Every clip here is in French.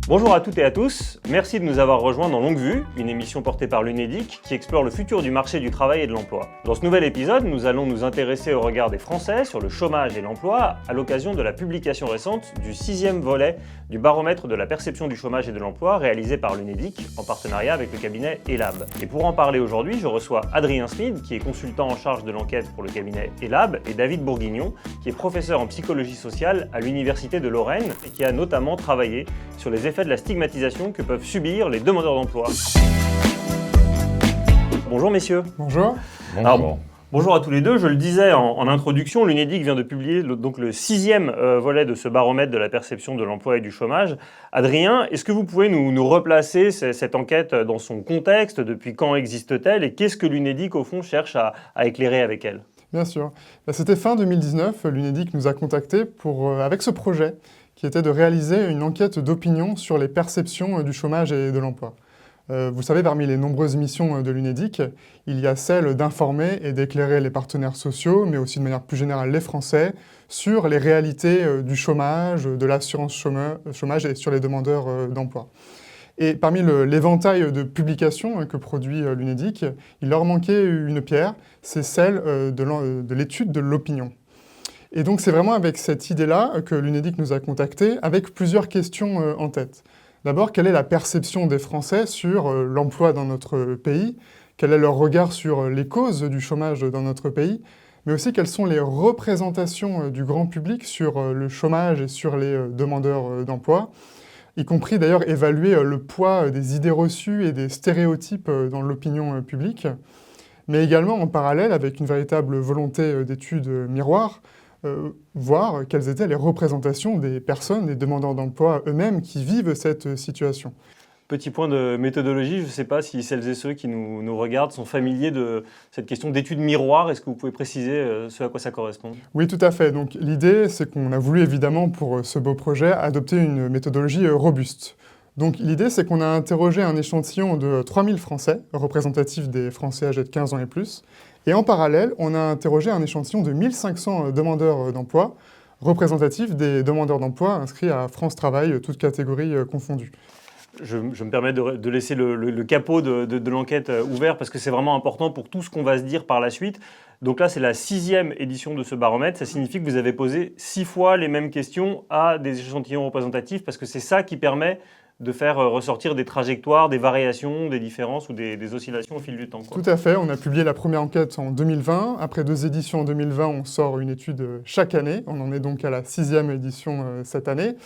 Bonjour à toutes et à tous, merci de nous avoir rejoints dans Longue Vue, une émission portée par l'UNEDIC qui explore le futur du marché du travail et de l'emploi. Dans ce nouvel épisode, nous allons nous intéresser au regard des Français sur le chômage et l'emploi à l'occasion de la publication récente du 6e volet du baromètre de la perception du chômage et de l'emploi réalisé par l'UNEDIC en partenariat avec le cabinet ELAB. Et pour en parler aujourd'hui, je reçois Adrien Smid, qui est consultant en charge de l'enquête pour le cabinet ELAB, et David Bourguignon, qui est professeur en psychologie sociale à l'Université de Lorraine et qui a notamment travaillé sur les effets de la stigmatisation que peuvent subir les demandeurs d'emploi. Bonjour messieurs. Bonjour. Alors, bonjour à tous les deux. Je le disais en introduction, l'UNEDIC vient de publier le 6e volet de ce baromètre de la perception de l'emploi et du chômage. Adrien, est-ce que vous pouvez nous replacer cette enquête dans son contexte? Depuis quand existe-t-elle et qu'est-ce que l'UNEDIC au fond cherche à éclairer avec elle? Bien sûr. C'était fin 2019, l'UNEDIC nous a contactés avec ce projet qui était de réaliser une enquête d'opinion sur les perceptions du chômage et de l'emploi. Vous savez, parmi les nombreuses missions de l'UNEDIC, il y a celle d'informer et d'éclairer les partenaires sociaux, mais aussi de manière plus générale les Français, sur les réalités du chômage, de l'assurance chômage et sur les demandeurs d'emploi. Et parmi l'éventail de publications que produit l'UNEDIC, il leur manquait une pierre, c'est celle de l'étude de l'opinion. Et donc c'est vraiment avec cette idée-là que l'UNEDIC nous a contactés, avec plusieurs questions en tête. D'abord, quelle est la perception des Français sur l'emploi dans notre pays? Quel est leur regard sur les causes du chômage dans notre pays? Mais aussi, quelles sont les représentations du grand public sur le chômage et sur les demandeurs d'emploi? Y compris d'ailleurs évaluer le poids des idées reçues et des stéréotypes dans l'opinion publique. Mais également en parallèle, avec une véritable volonté d'étude miroir, voir quelles étaient les représentations des personnes, des demandeurs d'emploi eux-mêmes qui vivent cette situation. Petit point de méthodologie, je ne sais pas si celles et ceux qui nous regardent sont familiers de cette question d'étude miroir. Est-ce que vous pouvez préciser ce à quoi ça correspond? Oui, tout à fait. Donc, l'idée, c'est qu'on a voulu évidemment pour ce beau projet adopter une méthodologie robuste. Donc l'idée, c'est qu'on a interrogé un échantillon de 3000 Français, représentatifs des Français âgés de 15 ans et plus, et en parallèle, on a interrogé un échantillon de 1500 demandeurs d'emploi, représentatifs des demandeurs d'emploi inscrits à France Travail, toutes catégories confondues. Je me permets de laisser le capot de l'enquête ouvert parce que c'est vraiment important pour tout ce qu'on va se dire par la suite. Donc là, c'est la 6e édition de ce baromètre. Ça signifie que vous avez posé 6 fois les mêmes questions à des échantillons représentatifs parce que c'est ça qui permet de faire ressortir des trajectoires, des variations, des différences ou des oscillations au fil du temps, quoi. Tout à fait. On a publié la première enquête en 2020. Après 2 éditions en 2020, on sort une étude chaque année. On en est donc à la 6e édition cette année.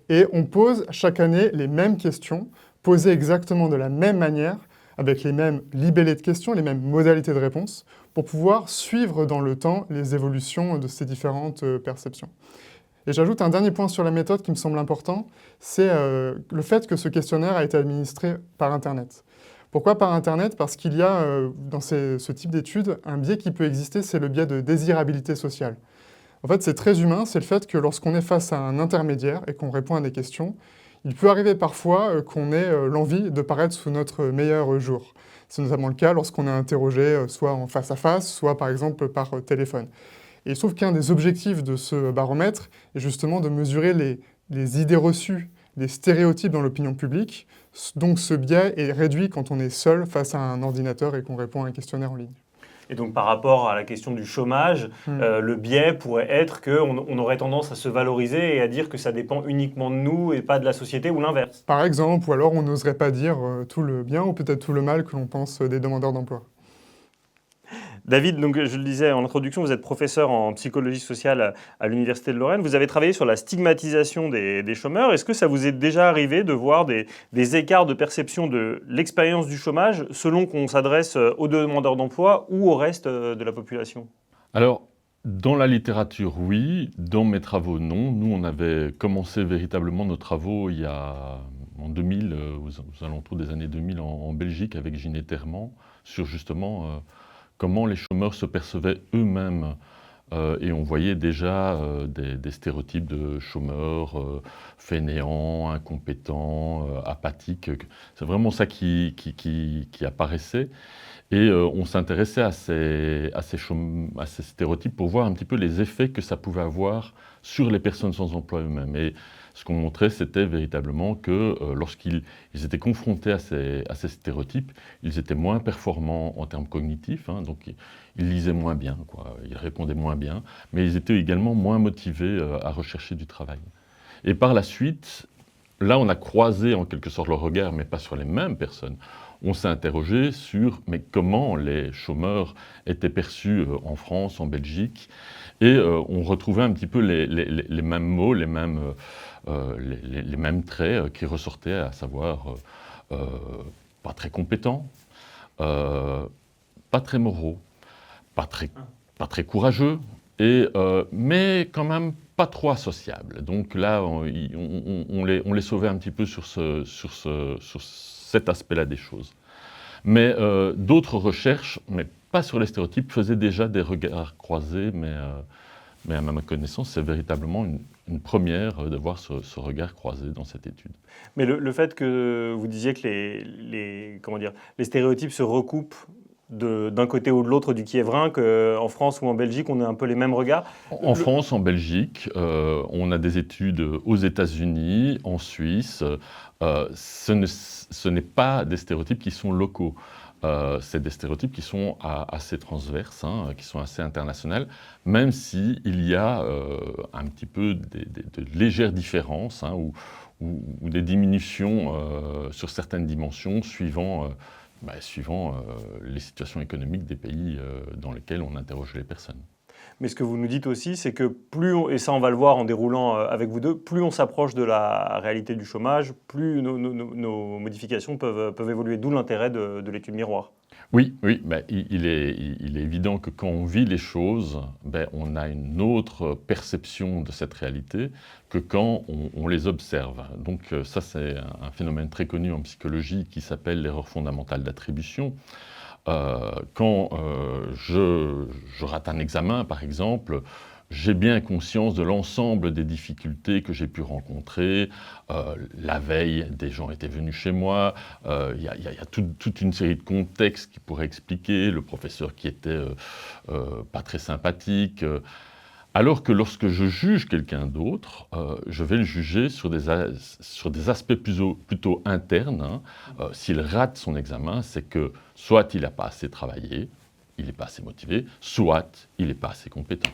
Et on pose chaque année les mêmes questions, posées exactement de la même manière, avec les mêmes libellés de questions, les mêmes modalités de réponse, pour pouvoir suivre dans le temps les évolutions de ces différentes perceptions. Et j'ajoute un dernier point sur la méthode qui me semble important, c'est le fait que ce questionnaire a été administré par Internet. Pourquoi par Internet? Parce qu'il y a dans ce type d'études un biais qui peut exister, c'est le biais de désirabilité sociale. En fait, c'est très humain, c'est le fait que lorsqu'on est face à un intermédiaire et qu'on répond à des questions, il peut arriver parfois qu'on ait l'envie de paraître sous notre meilleur jour. C'est notamment le cas lorsqu'on est interrogé soit en face à face, soit par exemple par téléphone. Et il se trouve qu'un des objectifs de ce baromètre est justement de mesurer les idées reçues, les stéréotypes dans l'opinion publique. Donc ce biais est réduit quand on est seul face à un ordinateur et qu'on répond à un questionnaire en ligne. Et donc par rapport à la question du chômage, le biais pourrait être qu'on aurait tendance à se valoriser et à dire que ça dépend uniquement de nous et pas de la société ou l'inverse. Par exemple, ou alors on n'oserait pas dire tout le bien ou peut-être tout le mal que l'on pense des demandeurs d'emploi. David, donc, je le disais en introduction, vous êtes professeur en psychologie sociale à l'Université de Lorraine. Vous avez travaillé sur la stigmatisation des chômeurs. Est-ce que ça vous est déjà arrivé de voir des écarts de perception de l'expérience du chômage selon qu'on s'adresse aux demandeurs d'emploi ou au reste de la population? Alors, dans la littérature, oui. Dans mes travaux, non. Nous, on avait commencé véritablement nos travaux en 2000, aux alentours des années 2000 en Belgique avec Ginette Herman, sur justement comment les chômeurs se percevaient eux-mêmes. Et on voyait déjà des stéréotypes de chômeurs fainéants, incompétents, apathiques. C'est vraiment ça qui apparaissait. Et on s'intéressait à ces stéréotypes pour voir un petit peu les effets que ça pouvait avoir sur les personnes sans emploi eux-mêmes. Et Ce qu'on montrait, c'était véritablement que lorsqu'ils étaient confrontés à ces stéréotypes, ils étaient moins performants en termes cognitifs, hein, donc ils lisaient moins bien, quoi, ils répondaient moins bien, mais ils étaient également moins motivés à rechercher du travail. Et par la suite, là, on a croisé en quelque sorte le regard, mais pas sur les mêmes personnes. On s'est interrogé sur mais comment les chômeurs étaient perçus en France, en Belgique, et on retrouvait un petit peu les mêmes mots, les mêmes traits qui ressortaient, à savoir pas très compétents, pas très moraux, pas très courageux, mais quand même pas trop associables. Donc là, on les sauvait un petit peu sur cet aspect-là des choses. Mais d'autres recherches, mais pas sur les stéréotypes, faisaient déjà des regards croisés, mais à ma connaissance, c'est véritablement une première de voir ce regard croisé dans cette étude. Mais le fait que vous disiez que les stéréotypes se recoupent d'un côté ou de l'autre du Kiévrin, qu'en France ou en Belgique, on a un peu les mêmes regards. En France, en Belgique, on a des études aux États-Unis, en Suisse. Ce n'est pas des stéréotypes qui sont locaux. C'est des stéréotypes qui sont assez transverses, hein, qui sont assez internationaux, même s'il y a un petit peu de légères différences, hein, ou des diminutions sur certaines dimensions suivant les situations économiques des pays dans lesquels on interroge les personnes. Mais ce que vous nous dites aussi, c'est que et ça on va le voir en déroulant avec vous deux, plus on s'approche de la réalité du chômage, plus nos modifications peuvent évoluer, d'où l'intérêt de l'étude miroir. Oui, il est évident que quand on vit les choses, on a une autre perception de cette réalité que quand on les observe. Donc ça, c'est un phénomène très connu en psychologie qui s'appelle l'erreur fondamentale d'attribution. Quand je rate un examen, par exemple, j'ai bien conscience de l'ensemble des difficultés que j'ai pu rencontrer. La veille, des gens étaient venus chez moi. Il y a toute une série de contextes qui pourraient expliquer. Le professeur qui était pas très sympathique. Alors que lorsque je juge quelqu'un d'autre, je vais le juger sur des aspects plutôt internes. Hein. S'il rate son examen, c'est que soit il n'a pas assez travaillé, il n'est pas assez motivé, soit il n'est pas assez compétent.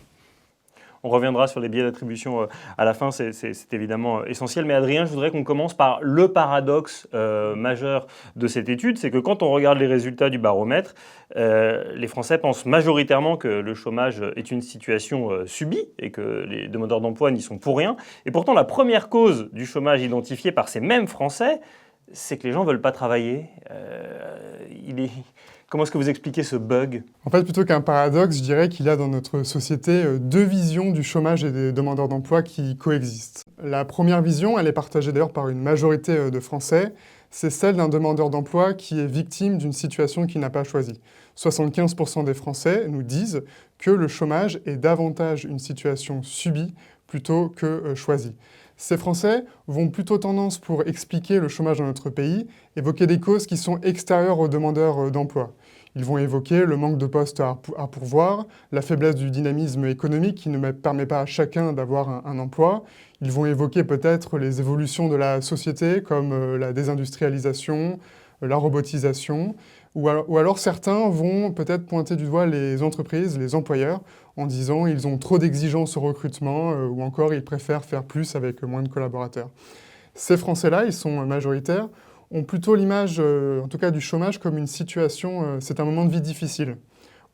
On reviendra sur les biais d'attribution à la fin, c'est évidemment essentiel. Mais Adrien, je voudrais qu'on commence par le paradoxe majeur de cette étude, c'est que quand on regarde les résultats du baromètre, les Français pensent majoritairement que le chômage est une situation subie et que les demandeurs d'emploi n'y sont pour rien. Et pourtant, la première cause du chômage identifiée par ces mêmes Français, c'est que les gens ne veulent pas travailler. Comment est-ce que vous expliquez ce bug ? En fait, plutôt qu'un paradoxe, je dirais qu'il y a dans notre société deux visions du chômage et des demandeurs d'emploi qui coexistent. La première vision, elle est partagée d'ailleurs par une majorité de Français, c'est celle d'un demandeur d'emploi qui est victime d'une situation qu'il n'a pas choisie. 75% des Français nous disent que le chômage est davantage une situation subie plutôt que choisie. Ces Français vont plutôt tendance, pour expliquer le chômage dans notre pays, évoquer des causes qui sont extérieures aux demandeurs d'emploi. Ils vont évoquer le manque de postes à pourvoir, la faiblesse du dynamisme économique qui ne permet pas à chacun d'avoir un emploi. Ils vont évoquer peut-être les évolutions de la société comme la désindustrialisation, la robotisation. Ou alors certains vont peut-être pointer du doigt les entreprises, les employeurs, en disant ils ont trop d'exigences au recrutement ou encore ils préfèrent faire plus avec moins de collaborateurs. Ces Français-là, ils sont majoritaires, ont plutôt l'image, en tout cas du chômage, comme une situation, c'est un moment de vie difficile,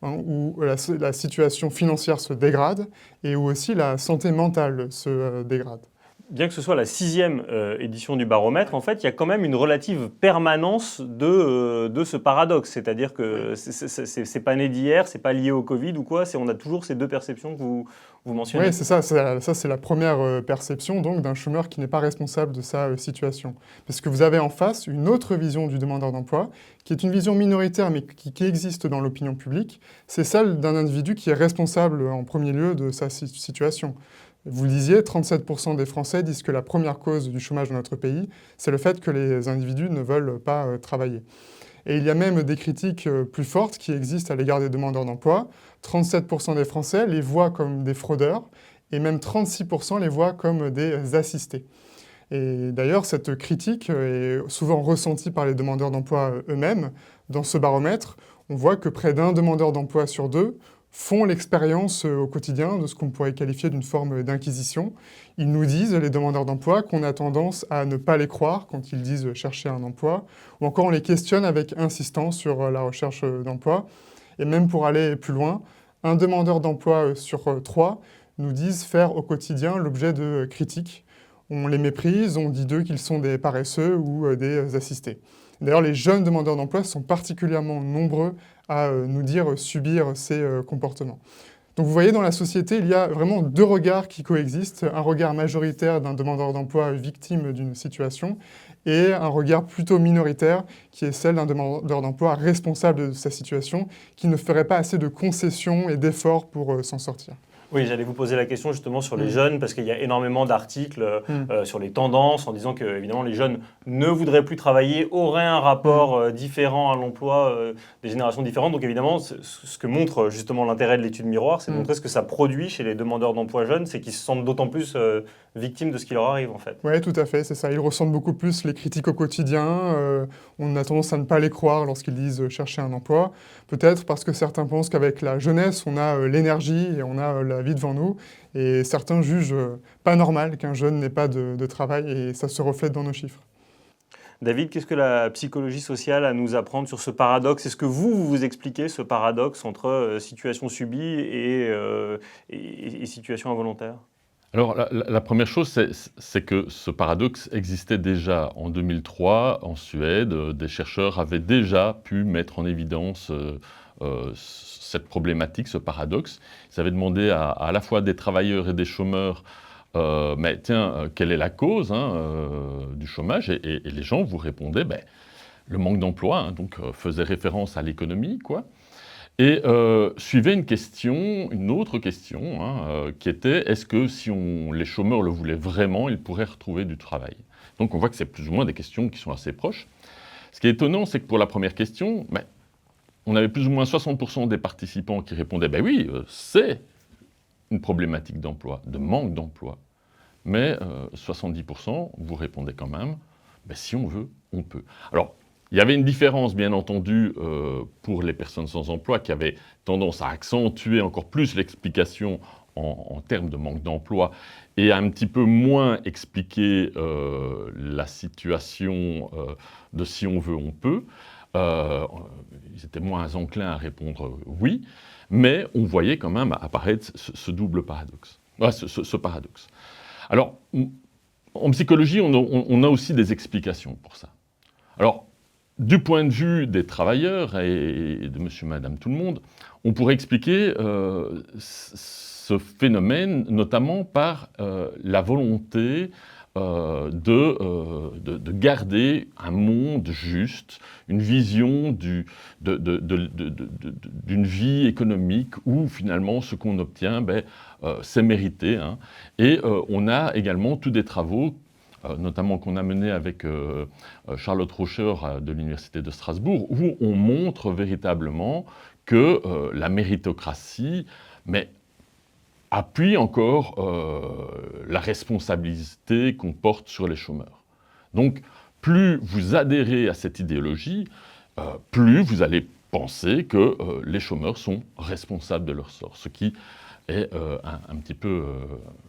hein, où la situation financière se dégrade et où aussi la santé mentale se dégrade. Bien que ce soit la 6e édition du baromètre, en fait, il y a quand même une relative permanence de ce paradoxe. C'est-à-dire que c'est pas né d'hier, c'est pas lié au Covid ou quoi, on a toujours ces deux perceptions que vous mentionnez. Oui, c'est ça. Ça, c'est la première perception donc, d'un chômeur qui n'est pas responsable de sa situation. Parce que vous avez en face une autre vision du demandeur d'emploi, qui est une vision minoritaire, mais qui existe dans l'opinion publique. C'est celle d'un individu qui est responsable en premier lieu de sa situation. Vous le disiez, 37% des Français disent que la première cause du chômage dans notre pays, c'est le fait que les individus ne veulent pas travailler. Et il y a même des critiques plus fortes qui existent à l'égard des demandeurs d'emploi. 37% des Français les voient comme des fraudeurs et même 36% les voient comme des assistés. Et d'ailleurs, cette critique est souvent ressentie par les demandeurs d'emploi eux-mêmes. Dans ce baromètre, on voit que près d'un demandeur d'emploi sur deux font l'expérience au quotidien de ce qu'on pourrait qualifier d'une forme d'inquisition. Ils nous disent, les demandeurs d'emploi, qu'on a tendance à ne pas les croire quand ils disent chercher un emploi, ou encore on les questionne avec insistance sur la recherche d'emploi. Et même pour aller plus loin, un demandeur d'emploi sur trois nous disent faire au quotidien l'objet de critiques. On les méprise, on dit d'eux qu'ils sont des paresseux ou des assistés. D'ailleurs, les jeunes demandeurs d'emploi sont particulièrement nombreux à nous dire subir ces comportements. Donc vous voyez, dans la société, il y a vraiment deux regards qui coexistent. Un regard majoritaire d'un demandeur d'emploi victime d'une situation et un regard plutôt minoritaire qui est celle d'un demandeur d'emploi responsable de sa situation qui ne ferait pas assez de concessions et d'efforts pour s'en sortir. Oui, j'allais vous poser la question justement sur les jeunes, parce qu'il y a énormément d'articles sur les tendances en disant que évidemment les jeunes ne voudraient plus travailler, auraient un rapport différent à l'emploi des générations différentes. Donc évidemment, ce que montre justement l'intérêt de l'étude miroir, c'est de montrer ce que ça produit chez les demandeurs d'emploi jeunes, c'est qu'ils se sentent d'autant plus victimes de ce qui leur arrive en fait. Oui, tout à fait, c'est ça. Ils ressentent beaucoup plus les critiques au quotidien. On a tendance à ne pas les croire lorsqu'ils disent chercher un emploi. Peut-être parce que certains pensent qu'avec la jeunesse, on a l'énergie et on a la vie devant nous. Et certains jugent pas normal qu'un jeune n'ait pas de travail et ça se reflète dans nos chiffres. David, qu'est-ce que la psychologie sociale a à nous apprendre sur ce paradoxe? Est-ce que vous expliquez ce paradoxe entre situation subie et situation involontaire? Alors, la première chose, c'est que ce paradoxe existait déjà en 2003 en Suède. Des chercheurs avaient déjà pu mettre en évidence cette problématique, ce paradoxe. Ils avaient demandé à la fois des travailleurs et des chômeurs mais tiens, quelle est la cause du chômage et les gens vous répondaient le manque d'emploi, donc faisait référence à l'économie, quoi. Et suivait une autre question, qui était est-ce que si les chômeurs le voulaient vraiment, ils pourraient retrouver du travail? Donc on voit que c'est plus ou moins des questions qui sont assez proches. Ce qui est étonnant, c'est que pour la première question, on avait plus ou moins 60% des participants qui répondaient oui, c'est une problématique d'emploi, de manque d'emploi. Mais 70%, vous répondez quand même, si on veut, on peut. Alors, il y avait une différence, bien entendu, pour les personnes sans emploi qui avaient tendance à accentuer encore plus l'explication en termes de manque d'emploi et à un petit peu moins expliquer la situation de si on veut, on peut. Ils étaient moins enclins à répondre oui, mais on voyait quand même apparaître ce double paradoxe, ce paradoxe. Alors, en psychologie, on a aussi des explications pour ça. Alors, du point de vue des travailleurs et de monsieur, madame, tout le monde, on pourrait expliquer ce phénomène notamment par la volonté de garder un monde juste, une vision d'une vie économique où finalement ce qu'on obtient, c'est mérité. Et on a également tous des travaux notamment qu'on a mené avec Charlotte Rocher de l'Université de Strasbourg, où on montre véritablement que la méritocratie appuie encore la responsabilité qu'on porte sur les chômeurs. Donc, plus vous adhérez à cette idéologie, plus vous allez penser que les chômeurs sont responsables de leur sort, ce qui est un petit peu,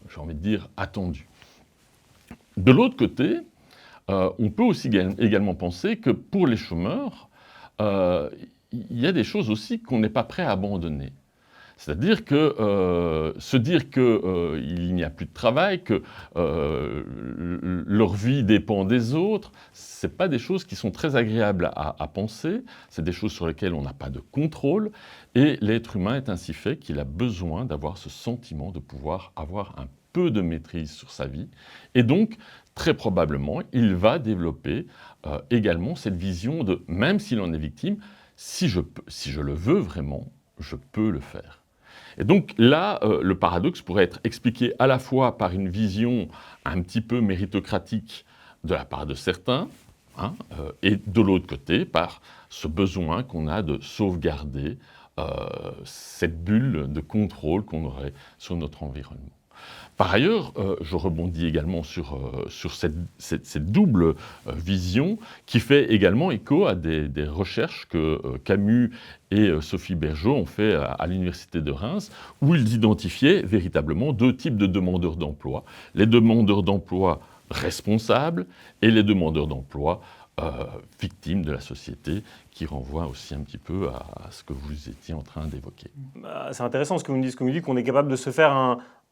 j'ai envie de dire, attendu. De l'autre côté, on peut aussi également penser que pour les chômeurs, il y a des choses aussi qu'on n'est pas prêt à abandonner. C'est-à-dire que se dire qu'il n'y a plus de travail, que leur vie dépend des autres, ce n'est pas des choses qui sont très agréables à penser, c'est des choses sur lesquelles on n'a pas de contrôle, et l'être humain est ainsi fait qu'il a besoin d'avoir ce sentiment de pouvoir avoir un peu de maîtrise sur sa vie, et donc, très probablement, il va développer également cette vision de, même s'il en est victime, si je le veux vraiment, je peux le faire. Et donc là, le paradoxe pourrait être expliqué à la fois par une vision un petit peu méritocratique de la part de certains, et de l'autre côté, par ce besoin qu'on a de sauvegarder cette bulle de contrôle qu'on aurait sur notre environnement. Par ailleurs, je rebondis également sur cette double vision qui fait également écho à des recherches que Camus et Sophie Bergeaud ont fait à l'Université de Reims, où ils identifiaient véritablement deux types de demandeurs d'emploi. Les demandeurs d'emploi responsables et les demandeurs d'emploi victimes de la société, qui renvoient aussi un petit peu à ce que vous étiez en train d'évoquer. C'est intéressant ce que vous me dites, qu'on est capable de se faire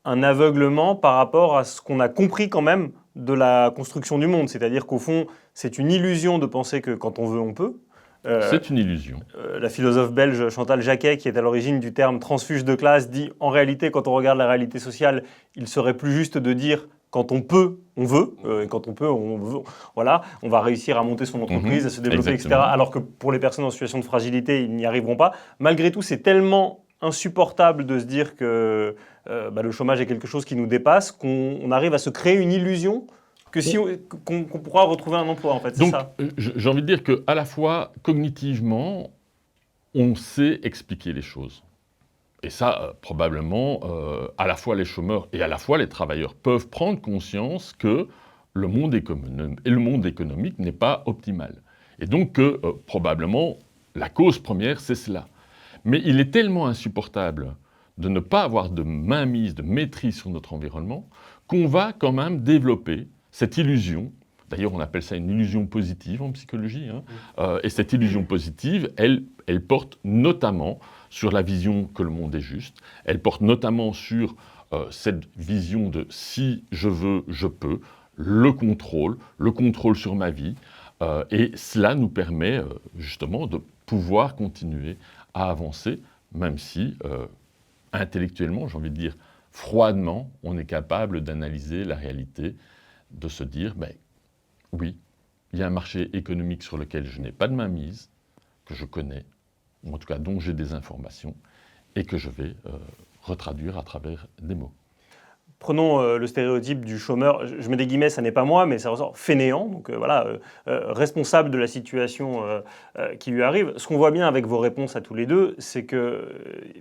un aveuglement par rapport à ce qu'on a compris quand même de la construction du monde. C'est-à-dire qu'au fond, c'est une illusion de penser que quand on veut, on peut. C'est une illusion. La philosophe belge Chantal Jacquet, qui est à l'origine du terme transfuge de classe, dit en réalité, quand on regarde la réalité sociale, il serait plus juste de dire quand on peut, on veut, et quand on peut, on veut. Voilà, on va réussir à monter son entreprise, à se développer, exactement. etc. Alors que pour les personnes en situation de fragilité, ils n'y arriveront pas. Malgré tout, c'est tellement insupportable de se dire que le chômage est quelque chose qui nous dépasse, qu'on arrive à se créer une illusion qu'on pourra retrouver un emploi, en fait. Donc, ça. j'ai envie de dire qu'à la fois, cognitivement, on sait expliquer les choses. Et ça, probablement, à la fois les chômeurs et à la fois les travailleurs peuvent prendre conscience que le monde économique n'est pas optimal. Et donc que, probablement, la cause première, c'est cela. Mais il est tellement insupportable de ne pas avoir de mainmise, de maîtrise sur notre environnement, qu'on va quand même développer cette illusion. D'ailleurs, on appelle ça une illusion positive en psychologie. Et cette illusion positive, elle porte notamment sur la vision que le monde est juste. Elle porte notamment sur cette vision de « si je veux, je peux », le contrôle sur ma vie. Et cela nous permet justement de pouvoir continuer à avancer, même si intellectuellement, j'ai envie de dire froidement, on est capable d'analyser la réalité, de se dire oui, il y a un marché économique sur lequel je n'ai pas de mainmise, que je connais, ou en tout cas dont j'ai des informations, et que je vais retraduire à travers des mots. Prenons le stéréotype du chômeur, je mets des guillemets, ça n'est pas moi, mais ça ressort fainéant, donc responsable de la situation qui lui arrive. Ce qu'on voit bien avec vos réponses à tous les deux, c'est que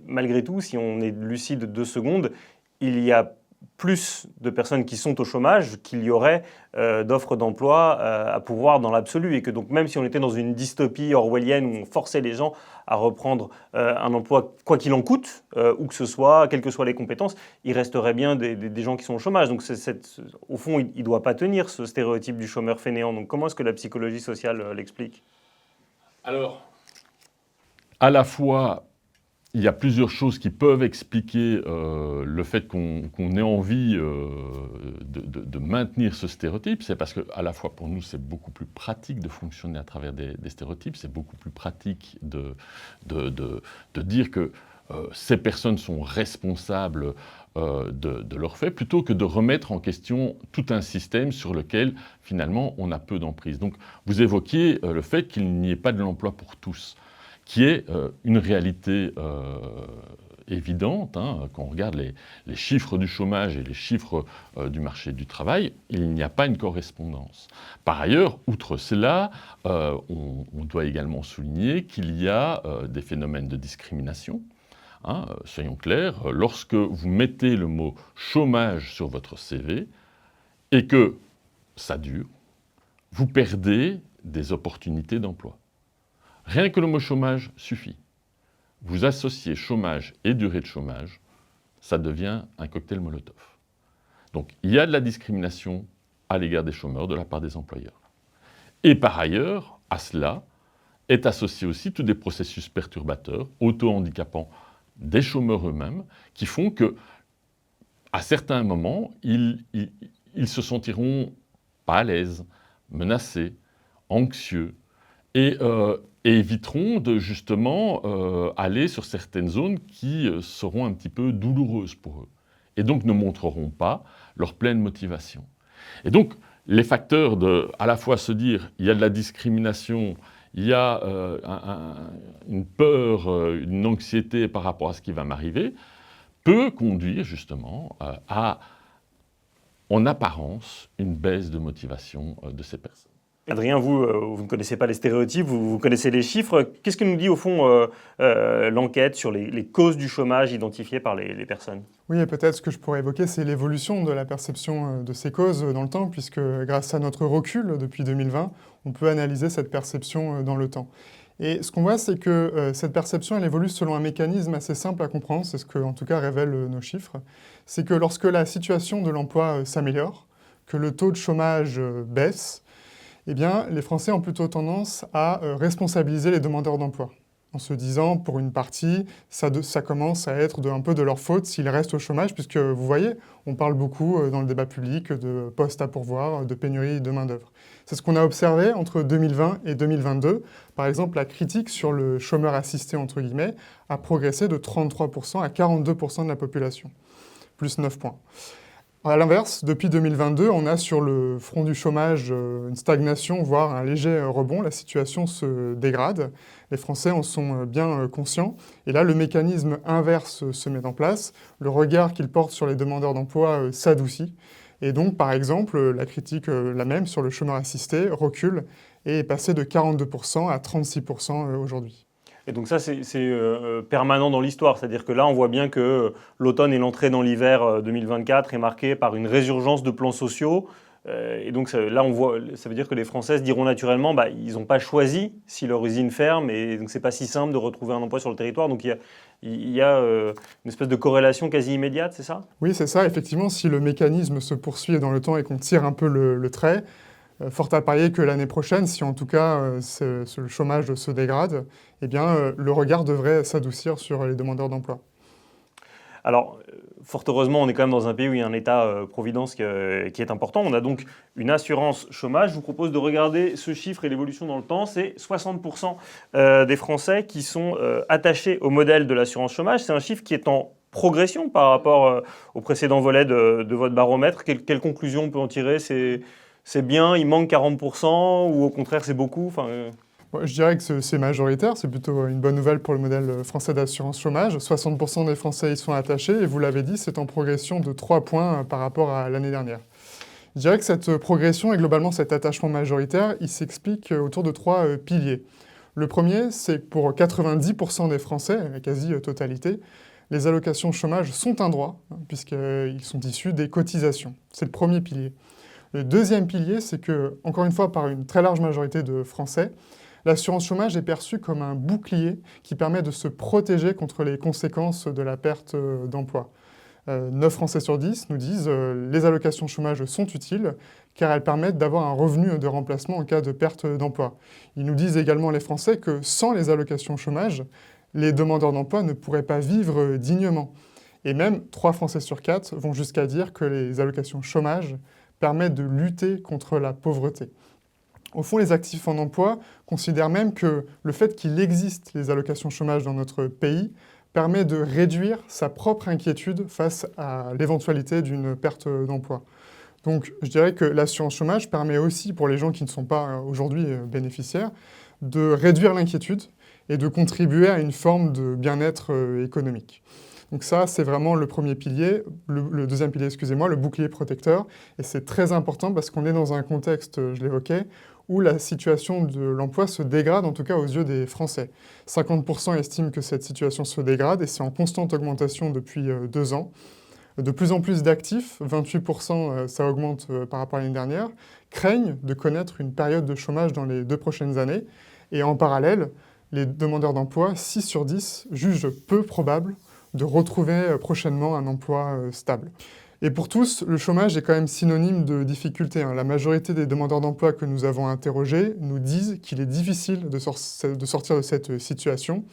malgré tout, si on est lucide 2 secondes, il y a plus de personnes qui sont au chômage qu'il y aurait d'offres d'emploi à pourvoir dans l'absolu. Et que donc même si on était dans une dystopie orwellienne où on forçait les gens à reprendre un emploi quoi qu'il en coûte, où que ce soit, quelles que soient les compétences, il resterait bien des gens qui sont au chômage. Donc au fond, il ne doit pas tenir ce stéréotype du chômeur fainéant. Donc comment est-ce que la psychologie sociale l'explique ? Alors, à la fois, il y a plusieurs choses qui peuvent expliquer le fait qu'on ait envie de maintenir ce stéréotype. C'est parce qu'à la fois, pour nous, c'est beaucoup plus pratique de fonctionner à travers des stéréotypes. C'est beaucoup plus pratique de dire que ces personnes sont responsables de leurs faits, plutôt que de remettre en question tout un système sur lequel, finalement, on a peu d'emprise. Donc, vous évoquiez le fait qu'il n'y ait pas de l'emploi pour tous, qui est une réalité évidente. Quand on regarde les chiffres du chômage et les chiffres du marché du travail, il n'y a pas une correspondance. Par ailleurs, outre cela, on doit également souligner qu'il y a des phénomènes de discrimination. Soyons clairs, lorsque vous mettez le mot chômage sur votre CV et que ça dure, vous perdez des opportunités d'emploi. Rien que le mot chômage suffit. Vous associez chômage et durée de chômage, ça devient un cocktail Molotov. Donc il y a de la discrimination à l'égard des chômeurs de la part des employeurs. Et par ailleurs, à cela est associé aussi tous des processus perturbateurs, auto-handicapants des chômeurs eux-mêmes, qui font que, à certains moments, ils se sentiront pas à l'aise, menacés, anxieux, et éviteront de justement aller sur certaines zones qui seront un petit peu douloureuses pour eux, et donc ne montreront pas leur pleine motivation. Et donc, les facteurs de, à la fois se dire, il y a de la discrimination, il y a une peur, une anxiété par rapport à ce qui va m'arriver, peut conduire justement à, en apparence, une baisse de motivation de ces personnes. Adrien, vous ne connaissez pas les stéréotypes, vous connaissez les chiffres. Qu'est-ce que nous dit au fond l'enquête sur les causes du chômage identifiées par les personnes ? Oui, et peut-être ce que je pourrais évoquer, c'est l'évolution de la perception de ces causes dans le temps, puisque grâce à notre recul depuis 2020, on peut analyser cette perception dans le temps. Et ce qu'on voit, c'est que cette perception, elle évolue selon un mécanisme assez simple à comprendre, c'est ce que, en tout cas, révèlent nos chiffres. C'est que lorsque la situation de l'emploi s'améliore, que le taux de chômage baisse, eh bien, les Français ont plutôt tendance à responsabiliser les demandeurs d'emploi, en se disant, pour une partie, ça commence à être un peu de leur faute s'ils restent au chômage, puisque vous voyez, on parle beaucoup dans le débat public de postes à pourvoir, de pénurie de main-d'œuvre. C'est ce qu'on a observé entre 2020 et 2022. Par exemple, la critique sur le chômeur assisté, entre guillemets, a progressé de 33% à 42% de la population, plus 9 points. À l'inverse, depuis 2022, on a sur le front du chômage une stagnation, voire un léger rebond. La situation se dégrade. Les Français en sont bien conscients. Et là, le mécanisme inverse se met en place. Le regard qu'ils portent sur les demandeurs d'emploi s'adoucit. Et donc, par exemple, la critique, la même sur le chômeur assisté, recule et est passée de 42% à 36% aujourd'hui. Et donc ça, c'est permanent dans l'histoire. C'est-à-dire que là, on voit bien que l'automne et l'entrée dans l'hiver 2024 est marquée par une résurgence de plans sociaux. Et donc là, ça veut dire que les Français se diront naturellement, ils n'ont pas choisi si leur usine ferme, et donc c'est pas si simple de retrouver un emploi sur le territoire. Donc il y a une espèce de corrélation quasi immédiate, c'est ça? Oui, c'est ça. Effectivement, si le mécanisme se poursuit dans le temps et qu'on tire un peu le trait, fort à parier que l'année prochaine, si en tout cas le chômage se dégrade, eh bien, le regard devrait s'adoucir sur les demandeurs d'emploi. Alors, fort heureusement, on est quand même dans un pays où il y a un État-providence qui est important. On a donc une assurance chômage. Je vous propose de regarder ce chiffre et l'évolution dans le temps. C'est 60% des Français qui sont attachés au modèle de l'assurance chômage. C'est un chiffre qui est en progression par rapport au précédent volet de votre baromètre. Quelle conclusion on peut en tirer? C'est bien, il manque 40%, ou au contraire c'est beaucoup? Je dirais que c'est majoritaire, c'est plutôt une bonne nouvelle pour le modèle français d'assurance chômage. 60% des Français y sont attachés, et vous l'avez dit, c'est en progression de 3 points par rapport à l'année dernière. Je dirais que cette progression et globalement cet attachement majoritaire, il s'explique autour de 3 piliers. Le premier, c'est que pour 90% des Français, la quasi-totalité, les allocations chômage sont un droit, puisqu'ils sont issus des cotisations. C'est le premier pilier. Le deuxième pilier, c'est que, encore une fois, par une très large majorité de Français, l'assurance chômage est perçue comme un bouclier qui permet de se protéger contre les conséquences de la perte d'emploi. 9 Français sur 10 nous disent les allocations chômage sont utiles car elles permettent d'avoir un revenu de remplacement en cas de perte d'emploi. Ils nous disent également, les Français, que sans les allocations chômage, les demandeurs d'emploi ne pourraient pas vivre dignement. Et même 3 Français sur 4 vont jusqu'à dire que les allocations chômage permettent de lutter contre la pauvreté. Au fond, les actifs en emploi considèrent même que le fait qu'il existe les allocations chômage dans notre pays permet de réduire sa propre inquiétude face à l'éventualité d'une perte d'emploi. Donc je dirais que l'assurance chômage permet aussi, pour les gens qui ne sont pas aujourd'hui bénéficiaires, de réduire l'inquiétude et de contribuer à une forme de bien-être économique. Donc ça, c'est vraiment le premier pilier. Le deuxième pilier, excusez-moi, le bouclier protecteur. Et c'est très important parce qu'on est dans un contexte, je l'évoquais, où la situation de l'emploi se dégrade, en tout cas aux yeux des Français. 50% estiment que cette situation se dégrade et c'est en constante augmentation depuis 2 ans. De plus en plus d'actifs, 28%, ça augmente par rapport à l'année dernière, craignent de connaître une période de chômage dans les 2 prochaines années. Et en parallèle, les demandeurs d'emploi, 6 sur 10, jugent peu probable de retrouver prochainement un emploi stable. Et pour tous, le chômage est quand même synonyme de difficulté. La majorité des demandeurs d'emploi que nous avons interrogés nous disent qu'il est difficile de sortir de cette situation.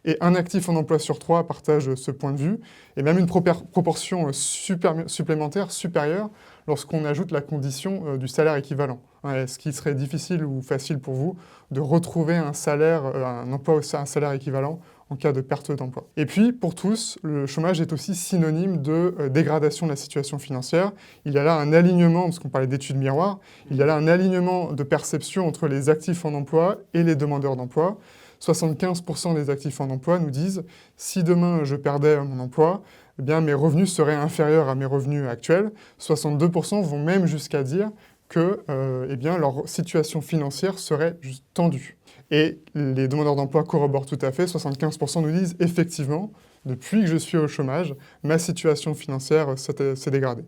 Et un actif en emploi sur 3 partage ce point de vue, et même une proportion supplémentaire supérieure lorsqu'on ajoute la condition du salaire équivalent. Est-ce qu'il serait difficile ou facile pour vous de retrouver un emploi un salaire équivalent en cas de perte d'emploi? Et puis, pour tous, le chômage est aussi synonyme de dégradation de la situation financière. Il y a là un alignement, parce qu'on parlait d'études miroirs, il y a là un alignement de perception entre les actifs en emploi et les demandeurs d'emploi. 75% des actifs en emploi nous disent « si demain je perdais mon emploi, eh bien, mes revenus seraient inférieurs à mes revenus actuels ». 62% vont même jusqu'à dire que eh bien, leur situation financière serait juste tendue. Et les demandeurs d'emploi corroborent tout à fait, 75% nous disent effectivement, depuis que je suis au chômage, ma situation financière s'est dégradée.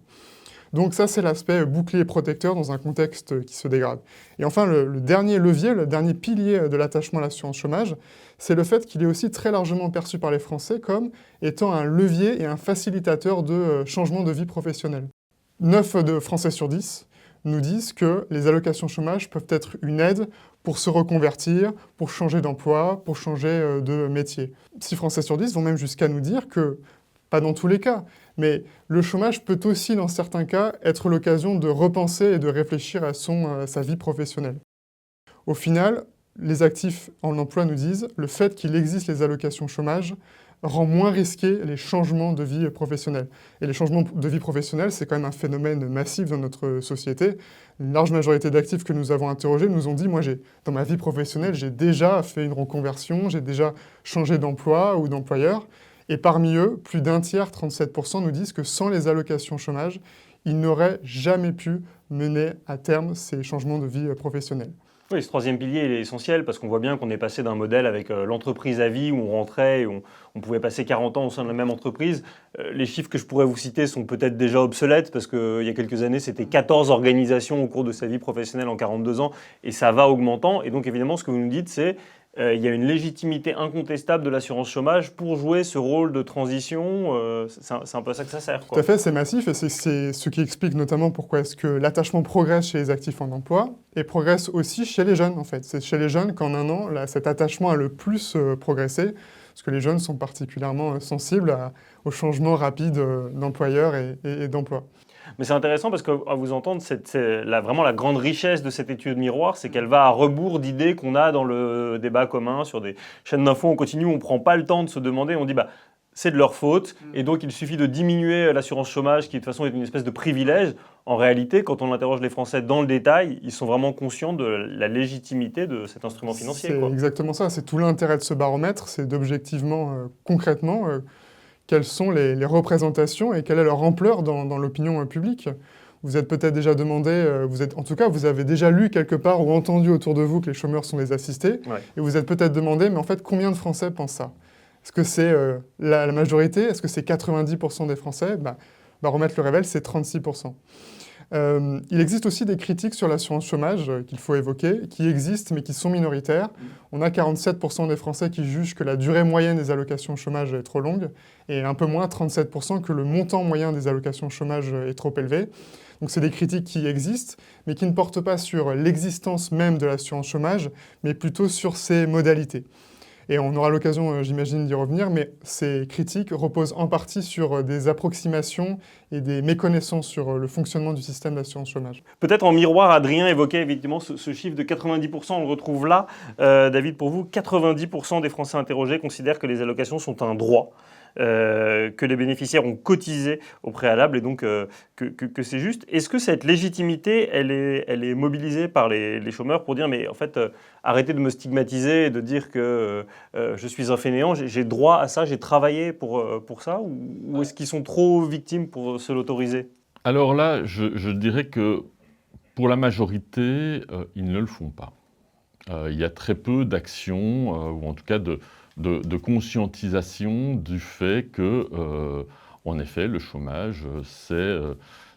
Donc ça, c'est l'aspect bouclier protecteur dans un contexte qui se dégrade. Et enfin, le dernier levier, le dernier pilier de l'attachement à l'assurance chômage, c'est le fait qu'il est aussi très largement perçu par les Français comme étant un levier et un facilitateur de changement de vie professionnelle. 9 de Français sur 10 nous disent que les allocations chômage peuvent être une aide pour se reconvertir, pour changer d'emploi, pour changer de métier. 6 Français sur 10 vont même jusqu'à nous dire que, pas dans tous les cas, mais le chômage peut aussi, dans certains cas, être l'occasion de repenser et de réfléchir à sa vie professionnelle. Au final, les actifs en emploi nous disent le fait qu'il existe les allocations chômage rend moins risqués les changements de vie professionnelle. Et les changements de vie professionnelle, c'est quand même un phénomène massif dans notre société. Une large majorité d'actifs que nous avons interrogés nous ont dit, moi, dans ma vie professionnelle, j'ai déjà fait une reconversion, j'ai déjà changé d'emploi ou d'employeur. Et parmi eux, plus d'un tiers, 37%, nous disent que sans les allocations chômage, ils n'auraient jamais pu mener à terme ces changements de vie professionnelle. Oui, ce troisième pilier il est essentiel parce qu'on voit bien qu'on est passé d'un modèle avec l'entreprise à vie où on rentrait et on pouvait passer 40 ans au sein de la même entreprise. Les chiffres que je pourrais vous citer sont peut-être déjà obsolètes parce qu'il y a quelques années, c'était 14 organisations au cours de sa vie professionnelle en 42 ans et ça va augmentant. Et donc évidemment, ce que vous nous dites, c'est il y a une légitimité incontestable de l'assurance chômage pour jouer ce rôle de transition. C'est un peu à ça que ça sert, quoi. Tout à fait, c'est massif et c'est ce qui explique notamment pourquoi est-ce que l'attachement progresse chez les actifs en emploi et progresse aussi chez les jeunes, en fait. C'est chez les jeunes qu'en un an, cet attachement a le plus progressé, parce que les jeunes sont particulièrement sensibles aux changements rapides d'employeurs et d'emploi. Mais c'est intéressant parce qu'à vous entendre, vraiment la grande richesse de cette étude miroir, c'est qu'elle va à rebours d'idées qu'on a dans le débat commun sur des chaînes d'infos. On continue, on ne prend pas le temps de se demander, on dit c'est de leur faute et donc il suffit de diminuer l'assurance chômage qui de toute façon est une espèce de privilège. En réalité, quand on interroge les Français dans le détail, ils sont vraiment conscients de la légitimité de cet instrument financier. C'est exactement ça, c'est tout l'intérêt de ce baromètre, c'est d'objectivement, concrètement, quelles sont les représentations et quelle est leur ampleur dans l'opinion publique. Vous êtes peut-être déjà demandé, en tout cas, vous avez déjà lu quelque part ou entendu autour de vous que les chômeurs sont des assistés, Ouais. et vous êtes peut-être demandé, mais en fait, combien de Français pensent ça? Est-ce que c'est la majorité? Est-ce que c'est 90% des Français? Baromètre le révèle, c'est 36%. Il existe aussi des critiques sur l'assurance chômage qu'il faut évoquer, qui existent mais qui sont minoritaires. On a 47% des Français qui jugent que la durée moyenne des allocations chômage est trop longue et un peu moins, 37%, que le montant moyen des allocations chômage est trop élevé. Donc c'est des critiques qui existent, mais qui ne portent pas sur l'existence même de l'assurance chômage, mais plutôt sur ses modalités. Et on aura l'occasion, j'imagine, d'y revenir, mais ces critiques reposent en partie sur des approximations et des méconnaissances sur le fonctionnement du système d'assurance chômage. Peut-être en miroir, Adrien évoquait évidemment ce chiffre de 90%, on le retrouve là. David, pour vous, 90% des Français interrogés considèrent que les allocations sont un droit. Que les bénéficiaires ont cotisé au préalable et donc que c'est juste. Est-ce que cette légitimité, elle est mobilisée par les chômeurs pour dire mais en fait, arrêtez de me stigmatiser et de dire que je suis un fainéant, j'ai droit à ça, j'ai travaillé pour ça ou est-ce qu'ils sont trop victimes pour se l'autoriser? Alors là, je dirais que pour la majorité, ils ne le font pas. Il y a très peu d'actions, ou en tout cas de conscientisation du fait que, en effet, le chômage,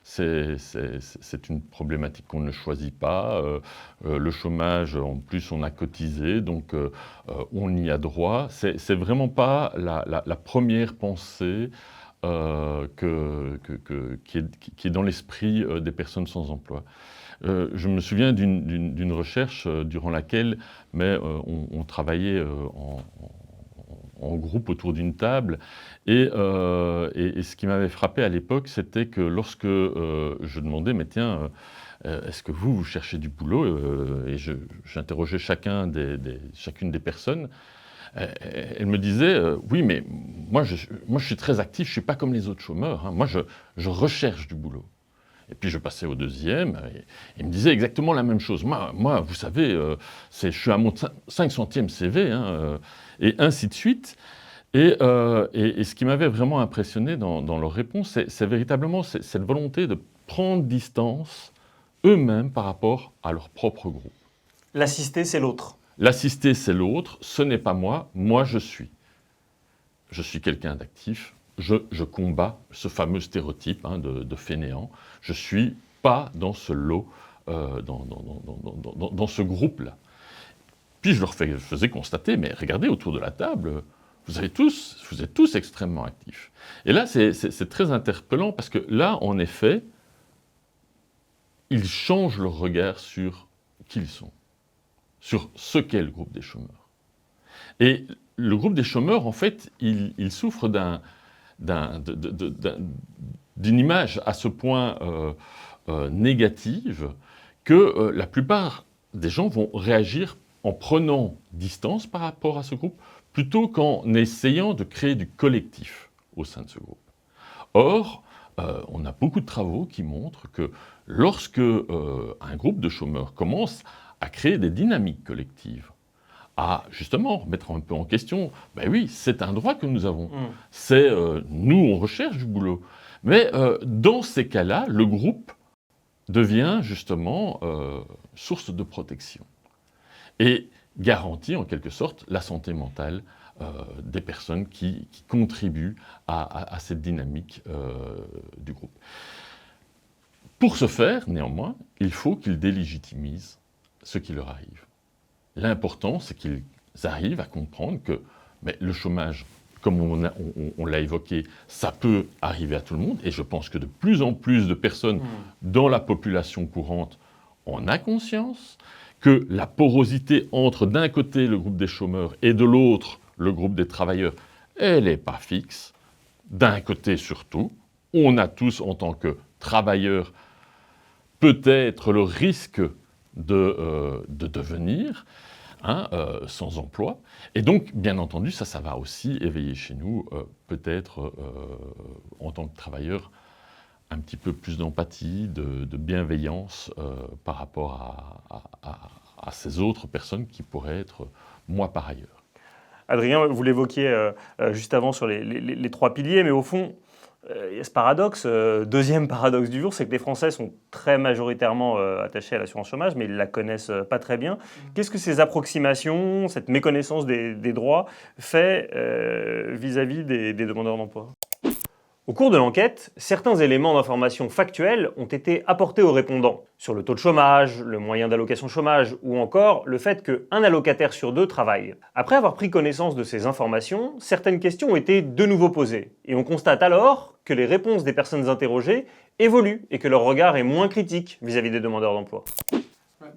c'est une problématique qu'on ne choisit pas. Le chômage, en plus, on a cotisé, donc on y a droit. C'est vraiment pas la première pensée qui est dans l'esprit des personnes sans emploi. Je me souviens d'une recherche durant laquelle on travaillait en groupe autour d'une table et ce qui m'avait frappé à l'époque, c'était que lorsque je demandais, mais tiens, est-ce que vous cherchez du boulot et j'interrogeais chacune des personnes, elle me disait oui, mais moi je suis très actif, je ne suis pas comme les autres chômeurs, hein. Moi je recherche du boulot. Et puis je passais au deuxième, et il me disait exactement la même chose. Moi vous savez, je suis à mon 500e CV, hein, et ainsi de suite. Et ce qui m'avait vraiment impressionné dans leurs réponses, c'est véritablement cette volonté de prendre distance eux-mêmes par rapport à leur propre groupe. L'assisté, c'est l'autre. L'assisté, c'est l'autre, ce n'est pas moi, moi je suis. je suis quelqu'un d'actif, je combats ce fameux stéréotype de fainéant. Je ne suis pas dans ce lot, dans ce groupe-là. Puis je leur faisais constater, mais regardez autour de la table, vous êtes tous extrêmement actifs. Et là, c'est très interpellant parce que là, en effet, ils changent leur regard sur qui ils sont, sur ce qu'est le groupe des chômeurs. Et le groupe des chômeurs, en fait, il souffre d'une image à ce point négative que la plupart des gens vont réagir en prenant distance par rapport à ce groupe, plutôt qu'en essayant de créer du collectif au sein de ce groupe. Or, on a beaucoup de travaux qui montrent que lorsque un groupe de chômeurs commence à créer des dynamiques collectives, à justement remettre un peu en question, ben oui, c'est un droit que nous avons. C'est nous, on recherche du boulot. Mais dans ces cas-là, le groupe devient justement source de protection et garantit en quelque sorte la santé mentale des personnes qui contribuent à cette dynamique du groupe. Pour ce faire, néanmoins, il faut qu'ils délégitimisent ce qui leur arrive. L'important, c'est qu'ils arrivent à comprendre que le chômage, comme on l'a évoqué, ça peut arriver à tout le monde, et je pense que de plus en plus de personnes dans la population courante en a conscience, que la porosité entre d'un côté le groupe des chômeurs et de l'autre le groupe des travailleurs, elle n'est pas fixe. D'un côté surtout, on a tous en tant que travailleurs peut-être le risque de devenir sans emploi. Et donc, bien entendu, ça va aussi éveiller chez nous peut-être en tant que travailleurs un petit peu plus d'empathie, de bienveillance par rapport à ces autres personnes qui pourraient être moi par ailleurs. Adrien, vous l'évoquiez juste avant sur les trois piliers, mais au fond, il y a ce paradoxe. Deuxième paradoxe du jour, c'est que les Français sont très majoritairement attachés à l'assurance chômage, mais ils ne la connaissent pas très bien. Qu'est-ce que ces approximations, cette méconnaissance des droits fait vis-à-vis des demandeurs d'emploi ? Au cours de l'enquête, certains éléments d'information factuelle ont été apportés aux répondants, sur le taux de chômage, le moyen d'allocation chômage ou encore le fait qu'un allocataire sur deux travaille. Après avoir pris connaissance de ces informations, certaines questions ont été de nouveau posées, et on constate alors que les réponses des personnes interrogées évoluent et que leur regard est moins critique vis-à-vis des demandeurs d'emploi.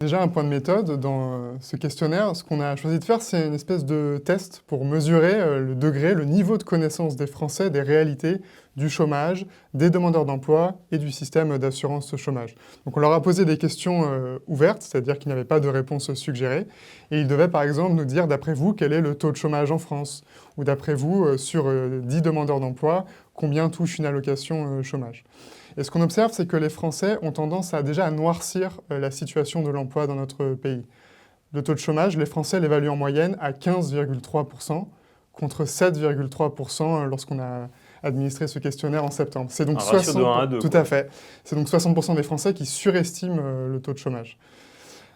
Déjà, un point de méthode dans ce questionnaire, ce qu'on a choisi de faire, c'est une espèce de test pour mesurer le degré, le niveau de connaissance des Français des réalités du chômage, des demandeurs d'emploi et du système d'assurance chômage. Donc on leur a posé des questions ouvertes, c'est-à-dire qu'il n'y avait pas de réponse suggérée, et ils devaient par exemple nous dire, d'après vous, quel est le taux de chômage en France, ou d'après vous, sur 10 demandeurs d'emploi, combien touche une allocation chômage. Et ce qu'on observe, c'est que les Français ont tendance déjà à noircir la situation de l'emploi dans notre pays. Le taux de chômage, les Français l'évaluent en moyenne à 15,3%, contre 7,3% lorsqu'on a administré ce questionnaire en septembre. C'est donc un ratio de 1 à 2. Tout à fait. C'est donc 60% des Français qui surestiment le taux de chômage.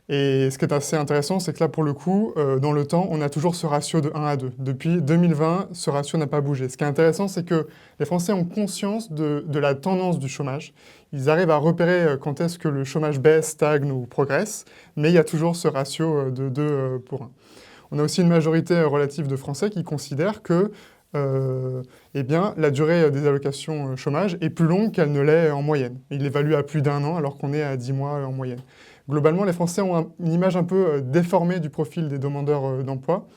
Et ce qui est assez intéressant, c'est que là, pour le coup, dans le temps, on a toujours ce ratio de 1 à 2. Depuis 2020, ce ratio n'a pas bougé. Ce qui est intéressant, c'est que les Français ont conscience de la tendance du chômage. Ils arrivent à repérer quand est-ce que le chômage baisse, stagne ou progresse, mais il y a toujours ce ratio de 2 pour 1. On a aussi une majorité relative de Français qui considèrent que la durée des allocations chômage est plus longue qu'elle ne l'est en moyenne. Ils l'évaluent à plus d'1 an, alors qu'on est à 10 mois en moyenne. Globalement, les Français ont une image un peu déformée du profil des demandeurs d'emploi.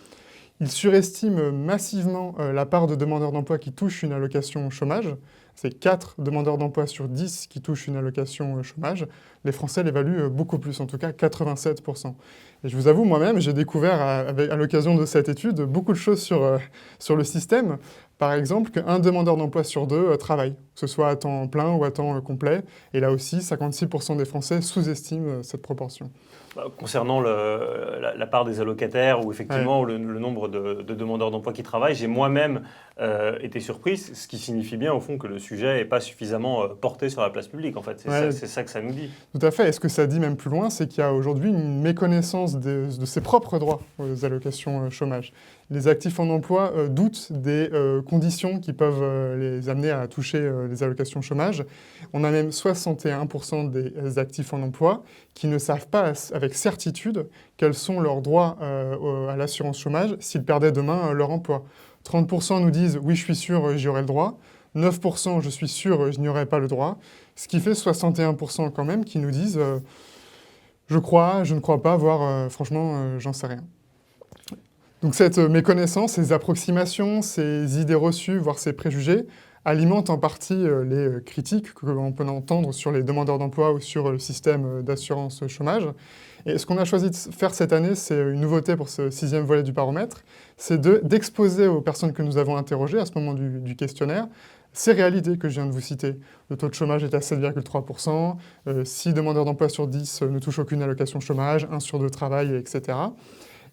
Ils surestiment massivement la part de demandeurs d'emploi qui touchent une allocation chômage. C'est 4 demandeurs d'emploi sur 10 qui touchent une allocation chômage. Les Français l'évaluent beaucoup plus, en tout cas 87%. Et je vous avoue, moi-même, j'ai découvert à l'occasion de cette étude beaucoup de choses sur le système. Par exemple, qu'un demandeur d'emploi sur 2 travaille, que ce soit à temps plein ou à temps complet. Et là aussi, 56% des Français sous-estiment cette proportion. Concernant la part des allocataires ou effectivement le nombre de demandeurs d'emploi qui travaillent, j'ai moi-même été surpris, ce qui signifie bien au fond que le sujet n'est pas suffisamment porté sur la place publique. En fait, c'est ça que ça nous dit. Tout à fait. Et ce que ça dit même plus loin, c'est qu'il y a aujourd'hui une méconnaissance de ses propres droits aux allocations chômage. Les actifs en emploi doutent des conditions qui peuvent les amener à toucher les allocations chômage. On a même 61% des actifs en emploi qui ne savent pas avec certitude quels sont leurs droits à l'assurance chômage s'ils perdaient demain leur emploi. 30% nous disent « oui, je suis sûr, j'y aurai le droit ». 9% je suis sûr, je n'y aurai pas le droit. Ce qui fait 61% quand même qui nous disent je crois, je ne crois pas, voire franchement, j'en sais rien. Donc cette méconnaissance, ces approximations, ces idées reçues, voire ces préjugés, alimentent en partie les critiques que l'on peut entendre sur les demandeurs d'emploi ou sur le système d'assurance chômage. Et ce qu'on a choisi de faire cette année, c'est une nouveauté pour ce 6e volet du baromètre, c'est d'exposer aux personnes que nous avons interrogées à ce moment du questionnaire ces réalités que je viens de vous citer. Le taux de chômage est à 7,3%, 6 demandeurs d'emploi sur 10 ne touchent aucune allocation chômage, 1 sur 2 travaille, etc.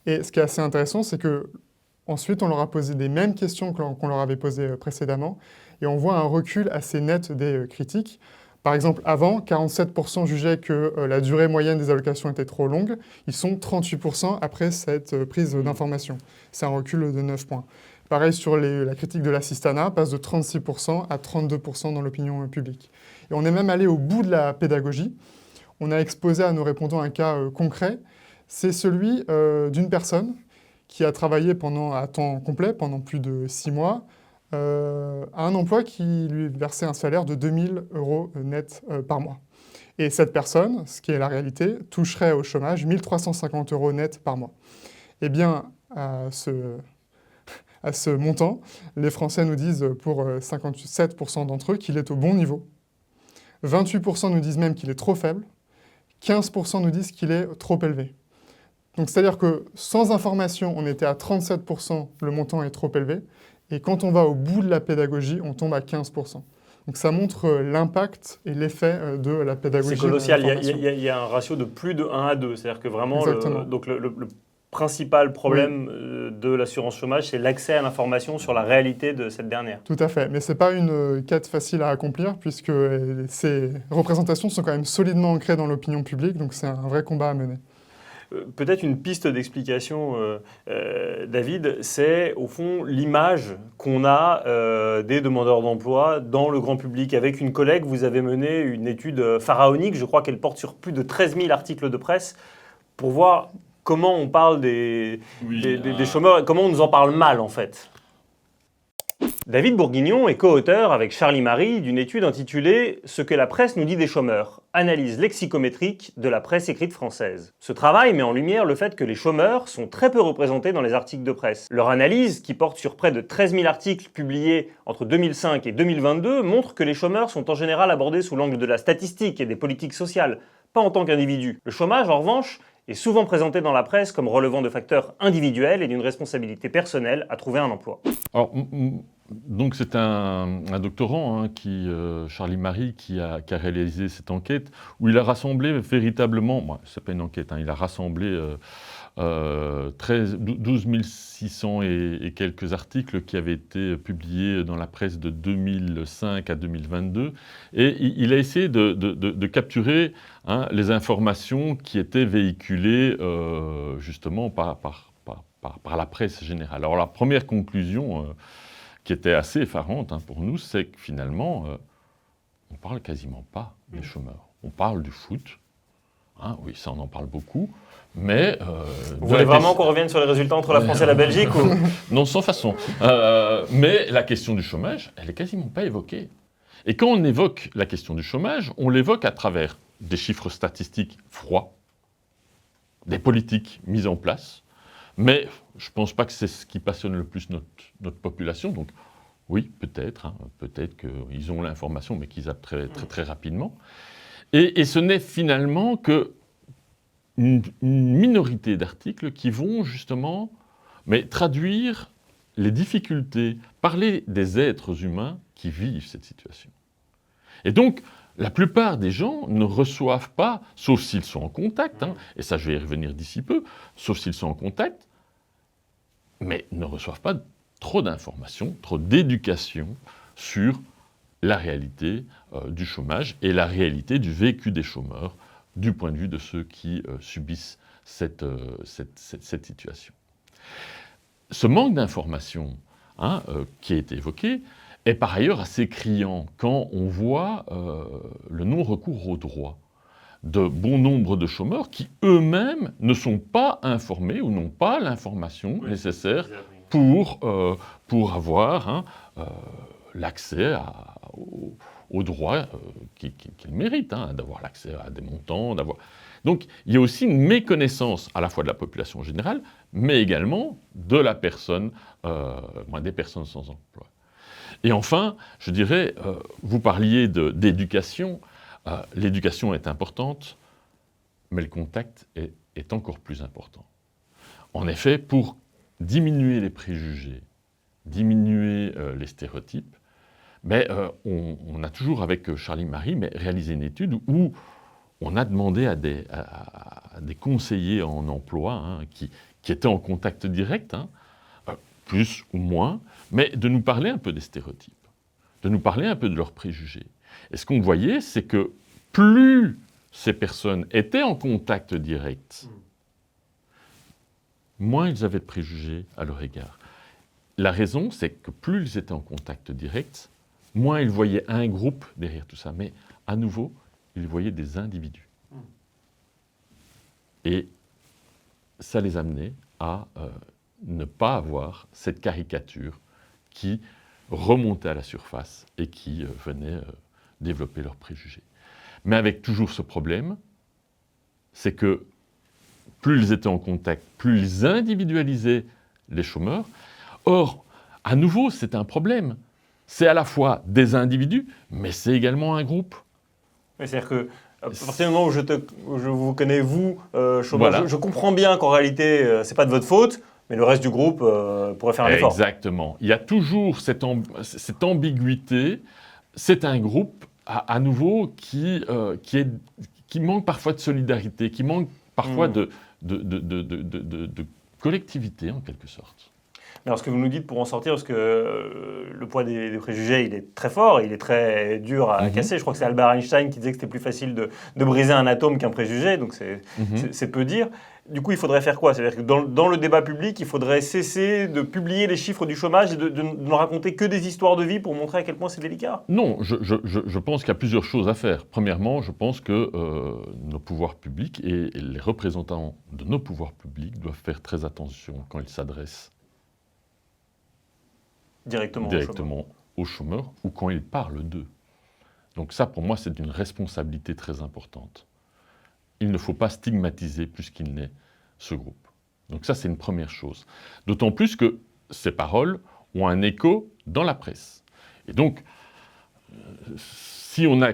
Et ce qui est assez intéressant, c'est qu'ensuite, on leur a posé les mêmes questions qu'on leur avait posées précédemment, et on voit un recul assez net des critiques. Par exemple, avant, 47% jugeaient que la durée moyenne des allocations était trop longue. Ils sont 38% après cette prise d'information. C'est un recul de 9 points. Pareil sur la critique de l'assistanat, passe de 36% à 32% dans l'opinion publique. Et on est même allé au bout de la pédagogie. On a exposé à nos répondants un cas concret. C'est celui d'une personne qui a travaillé à temps complet, pendant plus de 6 mois, à un emploi qui lui versait un salaire de 2 000 € net par mois. Et cette personne, ce qui est la réalité, toucherait au chômage 1 350 € net par mois. Eh bien, à ce montant, les Français nous disent pour 57% d'entre eux qu'il est au bon niveau. 28% nous disent même qu'il est trop faible. 15% nous disent qu'il est trop élevé. Donc c'est-à-dire que sans information, on était à 37%, le montant est trop élevé. Et quand on va au bout de la pédagogie, on tombe à 15%. Donc ça montre l'impact et l'effet de la pédagogie. C'est colossal, il y a un ratio de plus de 1 à 2. C'est-à-dire que vraiment, le principal problème de l'assurance chômage, c'est l'accès à l'information sur la réalité de cette dernière. Tout à fait, mais ce n'est pas une quête facile à accomplir puisque ces représentations sont quand même solidement ancrées dans l'opinion publique, donc c'est un vrai combat à mener. Peut-être une piste d'explication, David, c'est au fond l'image qu'on a des demandeurs d'emploi dans le grand public. Avec une collègue, vous avez mené une étude pharaonique, je crois qu'elle porte sur plus de 13 000 articles de presse, pour voir comment on parle des chômeurs et comment on nous en parle mal en fait. David Bourguignon est co-auteur avec Charlie Marie d'une étude intitulée « Ce que la presse nous dit des chômeurs, analyse lexicométrique de la presse écrite française ». Ce travail met en lumière le fait que les chômeurs sont très peu représentés dans les articles de presse. Leur analyse, qui porte sur près de 13 000 articles publiés entre 2005 et 2022, montre que les chômeurs sont en général abordés sous l'angle de la statistique et des politiques sociales, pas en tant qu'individus. Le chômage, en revanche, est souvent présenté dans la presse comme relevant de facteurs individuels et d'une responsabilité personnelle à trouver un emploi. Alors, donc c'est un doctorant, Charlie Marie, qui a réalisé cette enquête, où il a rassemblé véritablement, c'est pas une enquête, il a rassemblé 12 600 et quelques articles qui avaient été publiés dans la presse de 2005 à 2022, et il a essayé de capturer les informations qui étaient véhiculées justement par la presse générale. Alors la première conclusion qui était assez effarante pour nous, c'est que finalement, on ne parle quasiment pas des chômeurs. On parle du foot, oui, ça on en parle beaucoup, mais... Vous voulez vraiment qu'on revienne sur les résultats entre la France et la Belgique ou... Non, sans façon. Mais la question du chômage, elle n'est quasiment pas évoquée. Et quand on évoque la question du chômage, on l'évoque à travers des chiffres statistiques froids, des politiques mises en place, mais je ne pense pas que c'est ce qui passionne le plus notre population. Donc oui, peut-être qu'ils ont l'information, mais qu'ils zappent très rapidement. Et ce n'est finalement qu'une minorité d'articles qui vont justement traduire les difficultés, parler des êtres humains qui vivent cette situation. Et donc, la plupart des gens ne reçoivent pas, sauf s'ils sont en contact, et ça je vais y revenir d'ici peu, sauf s'ils sont en contact, mais ne reçoivent pas trop d'informations, trop d'éducation sur la réalité du chômage et la réalité du vécu des chômeurs du point de vue de ceux qui subissent cette situation. Ce manque d'information qui a été évoqué est par ailleurs assez criant quand on voit le non-recours au droit de bon nombre de chômeurs qui eux-mêmes ne sont pas informés ou n'ont pas l'information nécessaire pour avoir l'accès aux droits qu'ils méritent, d'avoir l'accès à des montants, Donc il y a aussi une méconnaissance à la fois de la population générale, mais également de la personne, des personnes sans emploi. Et enfin, je dirais, vous parliez d'éducation. L'éducation est importante, mais le contact est encore plus important. En effet, pour diminuer les préjugés, diminuer les stéréotypes, on a toujours, avec Charlie Marie, réalisé une étude où on a demandé à des conseillers en emploi qui étaient en contact direct, plus ou moins, mais de nous parler un peu des stéréotypes, de nous parler un peu de leurs préjugés. Et ce qu'on voyait, c'est que plus ces personnes étaient en contact direct, moins ils avaient de préjugés à leur égard. La raison, c'est que plus ils étaient en contact direct, moins ils voyaient un groupe derrière tout ça. Mais à nouveau, ils voyaient des individus. Et ça les amenait à ne pas avoir cette caricature qui remontait à la surface et qui venait développer leurs préjugés. Mais avec toujours ce problème, c'est que plus ils étaient en contact, plus ils individualisaient les chômeurs. Or, à nouveau, c'est un problème. C'est à la fois des individus, mais c'est également un groupe. C'est-à-dire que, à partir du moment où je vous connais, vous, chômeur, Voilà. je comprends bien qu'en réalité, ce n'est pas de votre faute, mais le reste du groupe pourrait faire un effort. Exactement. Il y a toujours cette ambiguïté. C'est un groupe, à nouveau, qui manque parfois de solidarité, qui manque parfois de collectivité, en quelque sorte. Alors, ce que vous nous dites pour en sortir, parce que le poids des préjugés, il est très fort, il est très dur à casser. Je crois que c'est Albert Einstein qui disait que c'était plus facile de briser un atome qu'un préjugé, donc c'est peu dire. Du coup, il faudrait faire quoi? C'est-à-dire que dans le débat public, il faudrait cesser de publier les chiffres du chômage et de ne raconter que des histoires de vie pour montrer à quel point c'est délicat? Non, je pense qu'il y a plusieurs choses à faire. Premièrement, je pense que nos pouvoirs publics et les représentants de nos pouvoirs publics doivent faire très attention quand ils s'adressent directement aux chômeurs ou quand ils parlent d'eux. Donc ça, pour moi, c'est d'une responsabilité très importante. Il ne faut pas stigmatiser plus qu'il n'est ce groupe. Donc ça, c'est une première chose. D'autant plus que ces paroles ont un écho dans la presse. Et donc, si on a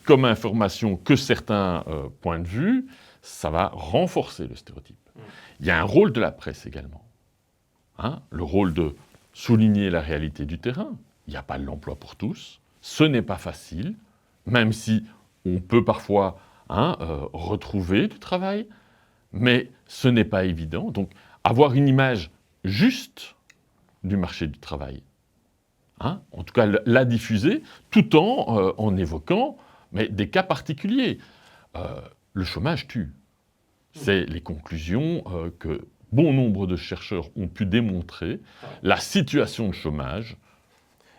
comme information que certains points de vue, ça va renforcer le stéréotype. Il y a un rôle de la presse également. Le rôle de souligner la réalité du terrain. Il n'y a pas de l'emploi pour tous. Ce n'est pas facile, même si on peut parfois retrouver du travail, mais ce n'est pas évident. Donc, avoir une image juste du marché du travail, en tout cas la diffuser, tout en évoquant des cas particuliers. Le chômage tue. C'est les conclusions que bon nombre de chercheurs ont pu démontrer. La situation de chômage.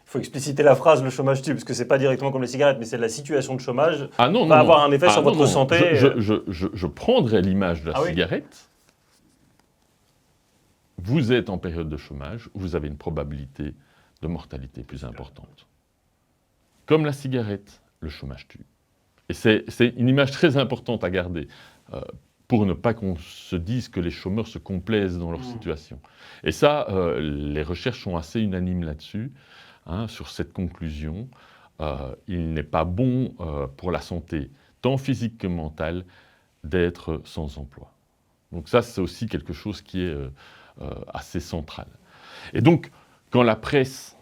Il faut expliciter la phrase « le chômage tue », parce que ce n'est pas directement comme les cigarettes, mais c'est la situation de chômage va avoir un effet sur votre santé. Je prendrais l'image de la cigarette. Vous êtes en période de chômage, vous avez une probabilité de mortalité plus importante. Comme la cigarette, le chômage tue. Et c'est une image très importante à garder pour ne pas qu'on se dise que les chômeurs se complaisent dans leur situation. Et ça, les recherches sont assez unanimes là-dessus. Sur cette conclusion, il n'est pas bon pour la santé, tant physique que mentale, d'être sans emploi. Donc ça, c'est aussi quelque chose qui est assez central. Et donc, quand la presse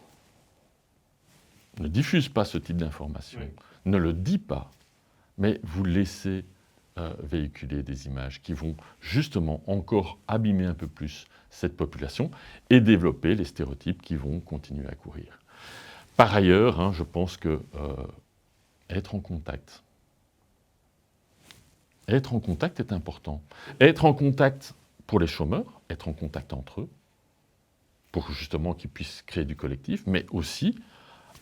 ne diffuse pas ce type d'information, ne le dit pas, mais vous laissez véhiculer des images qui vont justement encore abîmer un peu plus cette population et développer les stéréotypes qui vont continuer à courir. Par ailleurs, je pense que être en contact Être en contact est important. Être en contact pour les chômeurs, être en contact entre eux, pour justement qu'ils puissent créer du collectif, mais aussi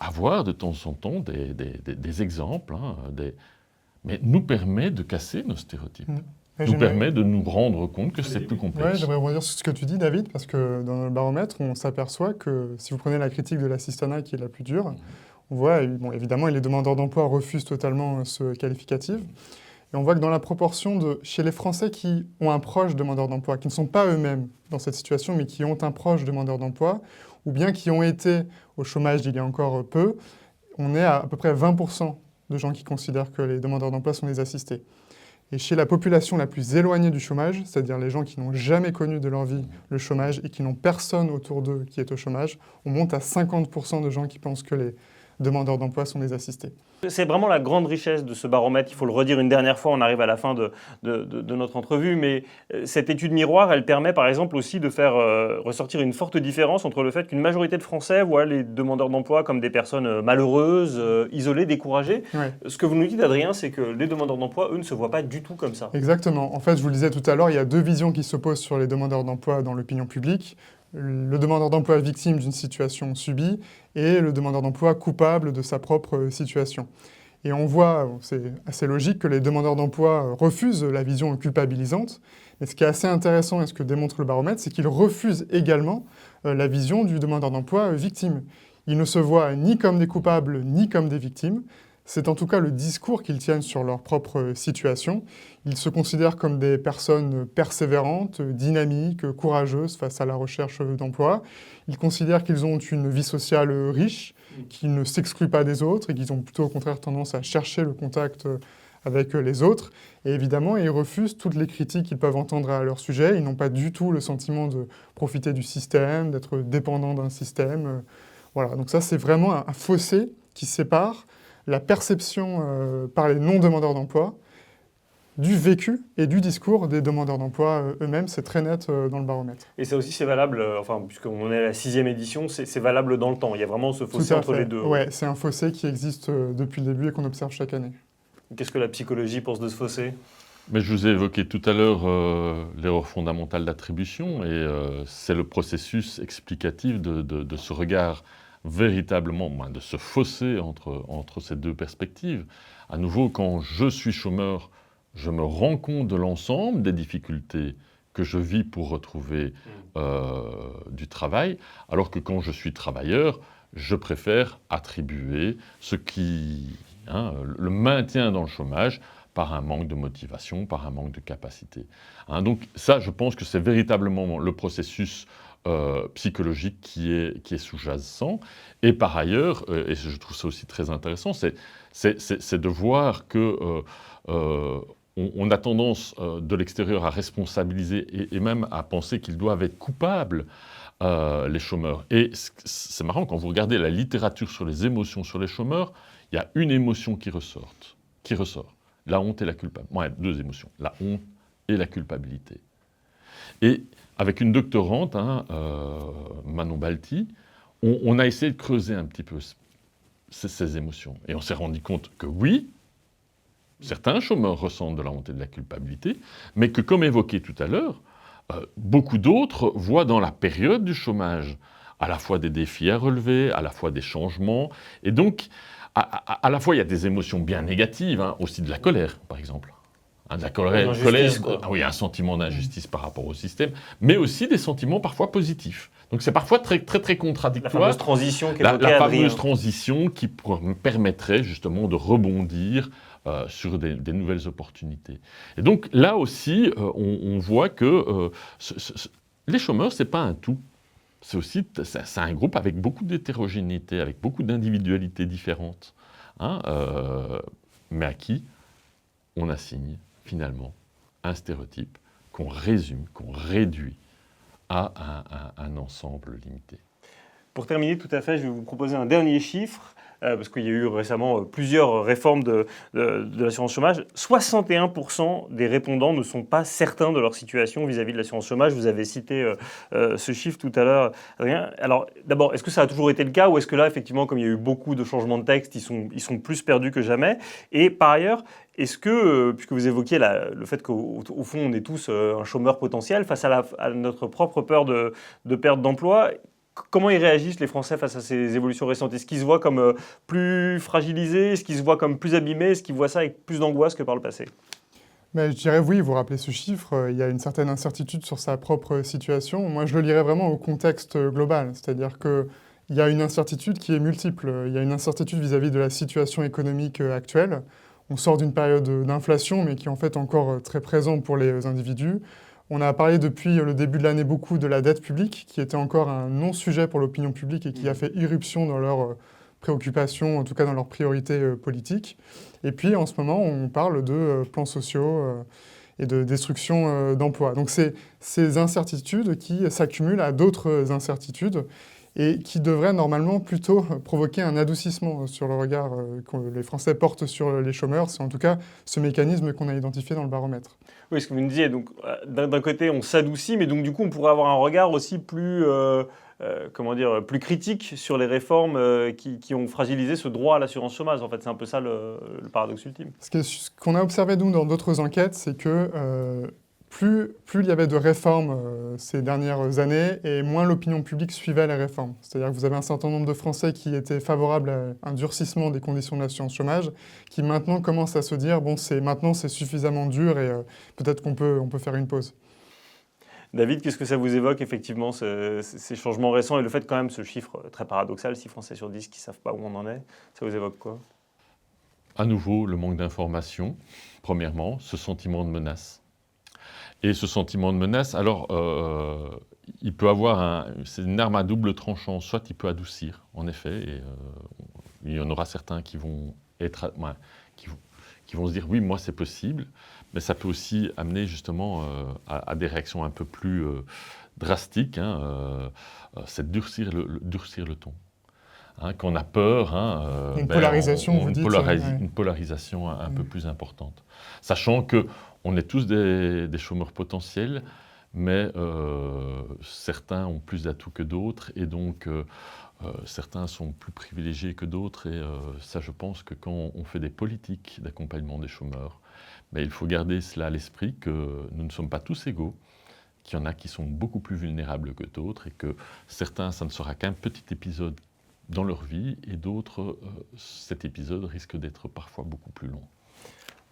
avoir de temps en temps des exemples, mais nous permet de casser nos stéréotypes. Nous permet de nous rendre compte que c'est plus complexe. Oui, j'aimerais revenir sur ce que tu dis, David, parce que dans le baromètre, on s'aperçoit que si vous prenez la critique de l'assistanat qui est la plus dure, on voit, bon, évidemment, les demandeurs d'emploi refusent totalement ce qualificatif. Et on voit que dans la proportion chez les Français qui ont un proche demandeur d'emploi, qui ne sont pas eux-mêmes dans cette situation, mais qui ont un proche demandeur d'emploi, ou bien qui ont été au chômage il y a encore peu, on est à peu près 20% de gens qui considèrent que les demandeurs d'emploi sont des assistés. Et chez la population la plus éloignée du chômage, c'est-à-dire les gens qui n'ont jamais connu de leur vie le chômage et qui n'ont personne autour d'eux qui est au chômage, on monte à 50% de gens qui pensent que les demandeurs d'emploi sont des assistés. C'est vraiment la grande richesse de ce baromètre. Il faut le redire une dernière fois, on arrive à la fin de notre entrevue, mais cette étude miroir, elle permet par exemple aussi de faire ressortir une forte différence entre le fait qu'une majorité de Français voient les demandeurs d'emploi comme des personnes malheureuses, isolées, découragées. Ouais. Ce que vous nous dites, Adrien, c'est que les demandeurs d'emploi, eux, ne se voient pas du tout comme ça. Exactement. En fait, je vous le disais tout à l'heure, il y a deux visions qui s'opposent sur les demandeurs d'emploi dans l'opinion publique. Le demandeur d'emploi victime d'une situation subie et le demandeur d'emploi coupable de sa propre situation. Et on voit, c'est assez logique, que les demandeurs d'emploi refusent la vision culpabilisante. Mais ce qui est assez intéressant et ce que démontre le baromètre, c'est qu'ils refusent également la vision du demandeur d'emploi victime. Ils ne se voient ni comme des coupables ni comme des victimes. C'est en tout cas le discours qu'ils tiennent sur leur propre situation. Ils se considèrent comme des personnes persévérantes, dynamiques, courageuses face à la recherche d'emploi. Ils considèrent qu'ils ont une vie sociale riche, qu'ils ne s'excluent pas des autres et qu'ils ont plutôt au contraire tendance à chercher le contact avec les autres. Et évidemment, ils refusent toutes les critiques qu'ils peuvent entendre à leur sujet. Ils n'ont pas du tout le sentiment de profiter du système, d'être dépendants d'un système. Voilà, donc ça c'est vraiment un fossé qui sépare la perception par les non-demandeurs d'emploi du vécu et du discours des demandeurs d'emploi eux-mêmes. C'est très net dans le baromètre. Et ça aussi, c'est valable, puisqu'on est à la 6e édition, c'est valable dans le temps. Il y a vraiment ce fossé entre les deux. Oui, c'est un fossé qui existe depuis le début et qu'on observe chaque année. Qu'est-ce que la psychologie pense de ce fossé ? Mais je vous ai évoqué tout à l'heure l'erreur fondamentale d'attribution, et c'est le processus explicatif de ce regard véritablement, de ce fossé entre ces deux perspectives. À nouveau, quand je suis chômeur, je me rends compte de l'ensemble des difficultés que je vis pour retrouver du travail, alors que quand je suis travailleur, je préfère attribuer le maintien dans le chômage par un manque de motivation, par un manque de capacité. Donc ça, je pense que c'est véritablement le processus psychologique qui est sous-jacent. Et par ailleurs, et je trouve ça aussi très intéressant, c'est de voir que on a tendance de l'extérieur à responsabiliser et même à penser qu'ils doivent être coupables, les chômeurs. Et c'est marrant, quand vous regardez la littérature sur les émotions sur les chômeurs, il y a une émotion qui ressort. La honte et la culpabilité. Ouais, deux émotions, la honte et la culpabilité. Et avec une doctorante, Manon Balti, on a essayé de creuser un petit peu ces émotions. Et on s'est rendu compte que oui, certains chômeurs ressentent de la honte et de la culpabilité, mais que, comme évoqué tout à l'heure, beaucoup d'autres voient dans la période du chômage à la fois des défis à relever, à la fois des changements, et donc à la fois il y a des émotions bien négatives, aussi de la colère, par exemple. De la colère, un sentiment d'injustice par rapport au système, mais aussi des sentiments parfois positifs. Donc c'est parfois très, très, très contradictoire. La fameuse transition la fameuse transition qui permettrait justement de rebondir sur des nouvelles opportunités. Et donc là aussi, on voit que les chômeurs, ce n'est pas un tout. C'est un groupe avec beaucoup d'hétérogénéité, avec beaucoup d'individualités différentes, mais à qui on assigne finalement un stéréotype qu'on résume, qu'on réduit à un ensemble limité. Pour terminer tout à fait, je vais vous proposer un dernier chiffre. Parce qu'il y a eu récemment plusieurs réformes de l'assurance chômage. 61% des répondants ne sont pas certains de leur situation vis-à-vis de l'assurance chômage. Vous avez cité ce chiffre tout à l'heure, Adrien. Alors d'abord, est-ce que ça a toujours été le cas ou est-ce que là, effectivement, comme il y a eu beaucoup de changements de texte, ils sont plus perdus que jamais? Et par ailleurs, est-ce que, puisque vous évoquiez le fait qu'au fond, on est tous un chômeur potentiel, face à notre propre peur de perte d'emploi, comment ils réagissent, les Français, face à ces évolutions récentes? Est-ce qu'ils se voient comme plus fragilisés? Est-ce qu'ils se voient comme plus abîmés? Est-ce qu'ils voient ça avec plus d'angoisse que par le passé? Mais je dirais oui, vous rappelez ce chiffre, il y a une certaine incertitude sur sa propre situation. Moi, je le lirais vraiment au contexte global, c'est-à-dire qu'il y a une incertitude qui est multiple. Il y a une incertitude vis-à-vis de la situation économique actuelle. On sort d'une période d'inflation, mais qui est en fait encore très présente pour les individus. On a parlé depuis le début de l'année beaucoup de la dette publique, qui était encore un non-sujet pour l'opinion publique et qui a fait irruption dans leurs préoccupations, en tout cas dans leurs priorités politiques. Et puis en ce moment, on parle de plans sociaux et de destruction d'emplois. Donc c'est ces incertitudes qui s'accumulent à d'autres incertitudes et qui devraient normalement plutôt provoquer un adoucissement sur le regard que les Français portent sur les chômeurs. C'est en tout cas ce mécanisme qu'on a identifié dans le baromètre. Oui, ce que vous me disiez, donc d'un côté on s'adoucit, mais donc du coup on pourrait avoir un regard aussi plus, plus critique sur les réformes qui ont fragilisé ce droit à l'assurance chômage. En fait, c'est un peu ça le paradoxe ultime. Ce qu'on a observé nous dans d'autres enquêtes, c'est que plus il y avait de réformes ces dernières années, et moins l'opinion publique suivait les réformes. C'est-à-dire que vous avez un certain nombre de Français qui étaient favorables à un durcissement des conditions de l'assurance chômage, qui maintenant commencent à se dire, bon, maintenant c'est suffisamment dur et peut-être qu'on peut faire une pause. David, qu'est-ce que ça vous évoque effectivement, ces changements récents et le fait quand même, ce chiffre très paradoxal, 6 Français sur 10 qui ne savent pas où on en est, ça vous évoque quoi? À nouveau, le manque d'information, premièrement, ce sentiment de menace. Et ce sentiment de menace, alors, il peut avoir c'est une arme à double tranchant. Soit il peut adoucir, en effet, et il y en aura certains qui vont qui vont se dire oui, moi c'est possible, mais ça peut aussi amener justement à des réactions un peu plus drastiques. C'est durcir le ton. Quand on a peur, une polarisation, vous dites, une polarisation un peu plus importante. Sachant qu'on est tous des chômeurs potentiels, mais certains ont plus d'atouts que d'autres, et donc certains sont plus privilégiés que d'autres, et ça, je pense que quand on fait des politiques d'accompagnement des chômeurs, il faut garder cela à l'esprit, que nous ne sommes pas tous égaux, qu'il y en a qui sont beaucoup plus vulnérables que d'autres, et que certains, ça ne sera qu'un petit épisode dans leur vie, et d'autres, cet épisode risque d'être parfois beaucoup plus long.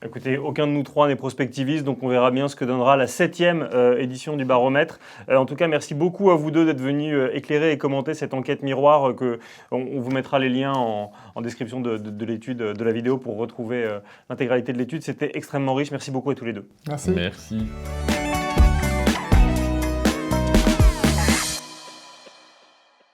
Écoutez, aucun de nous trois n'est prospectiviste, donc on verra bien ce que donnera la 7e édition du baromètre. En tout cas, merci beaucoup à vous deux d'être venus éclairer et commenter cette enquête miroir. On vous mettra les liens en description de l'étude, de la vidéo, pour retrouver l'intégralité de l'étude. C'était extrêmement riche. Merci beaucoup à tous les deux. Merci. Merci.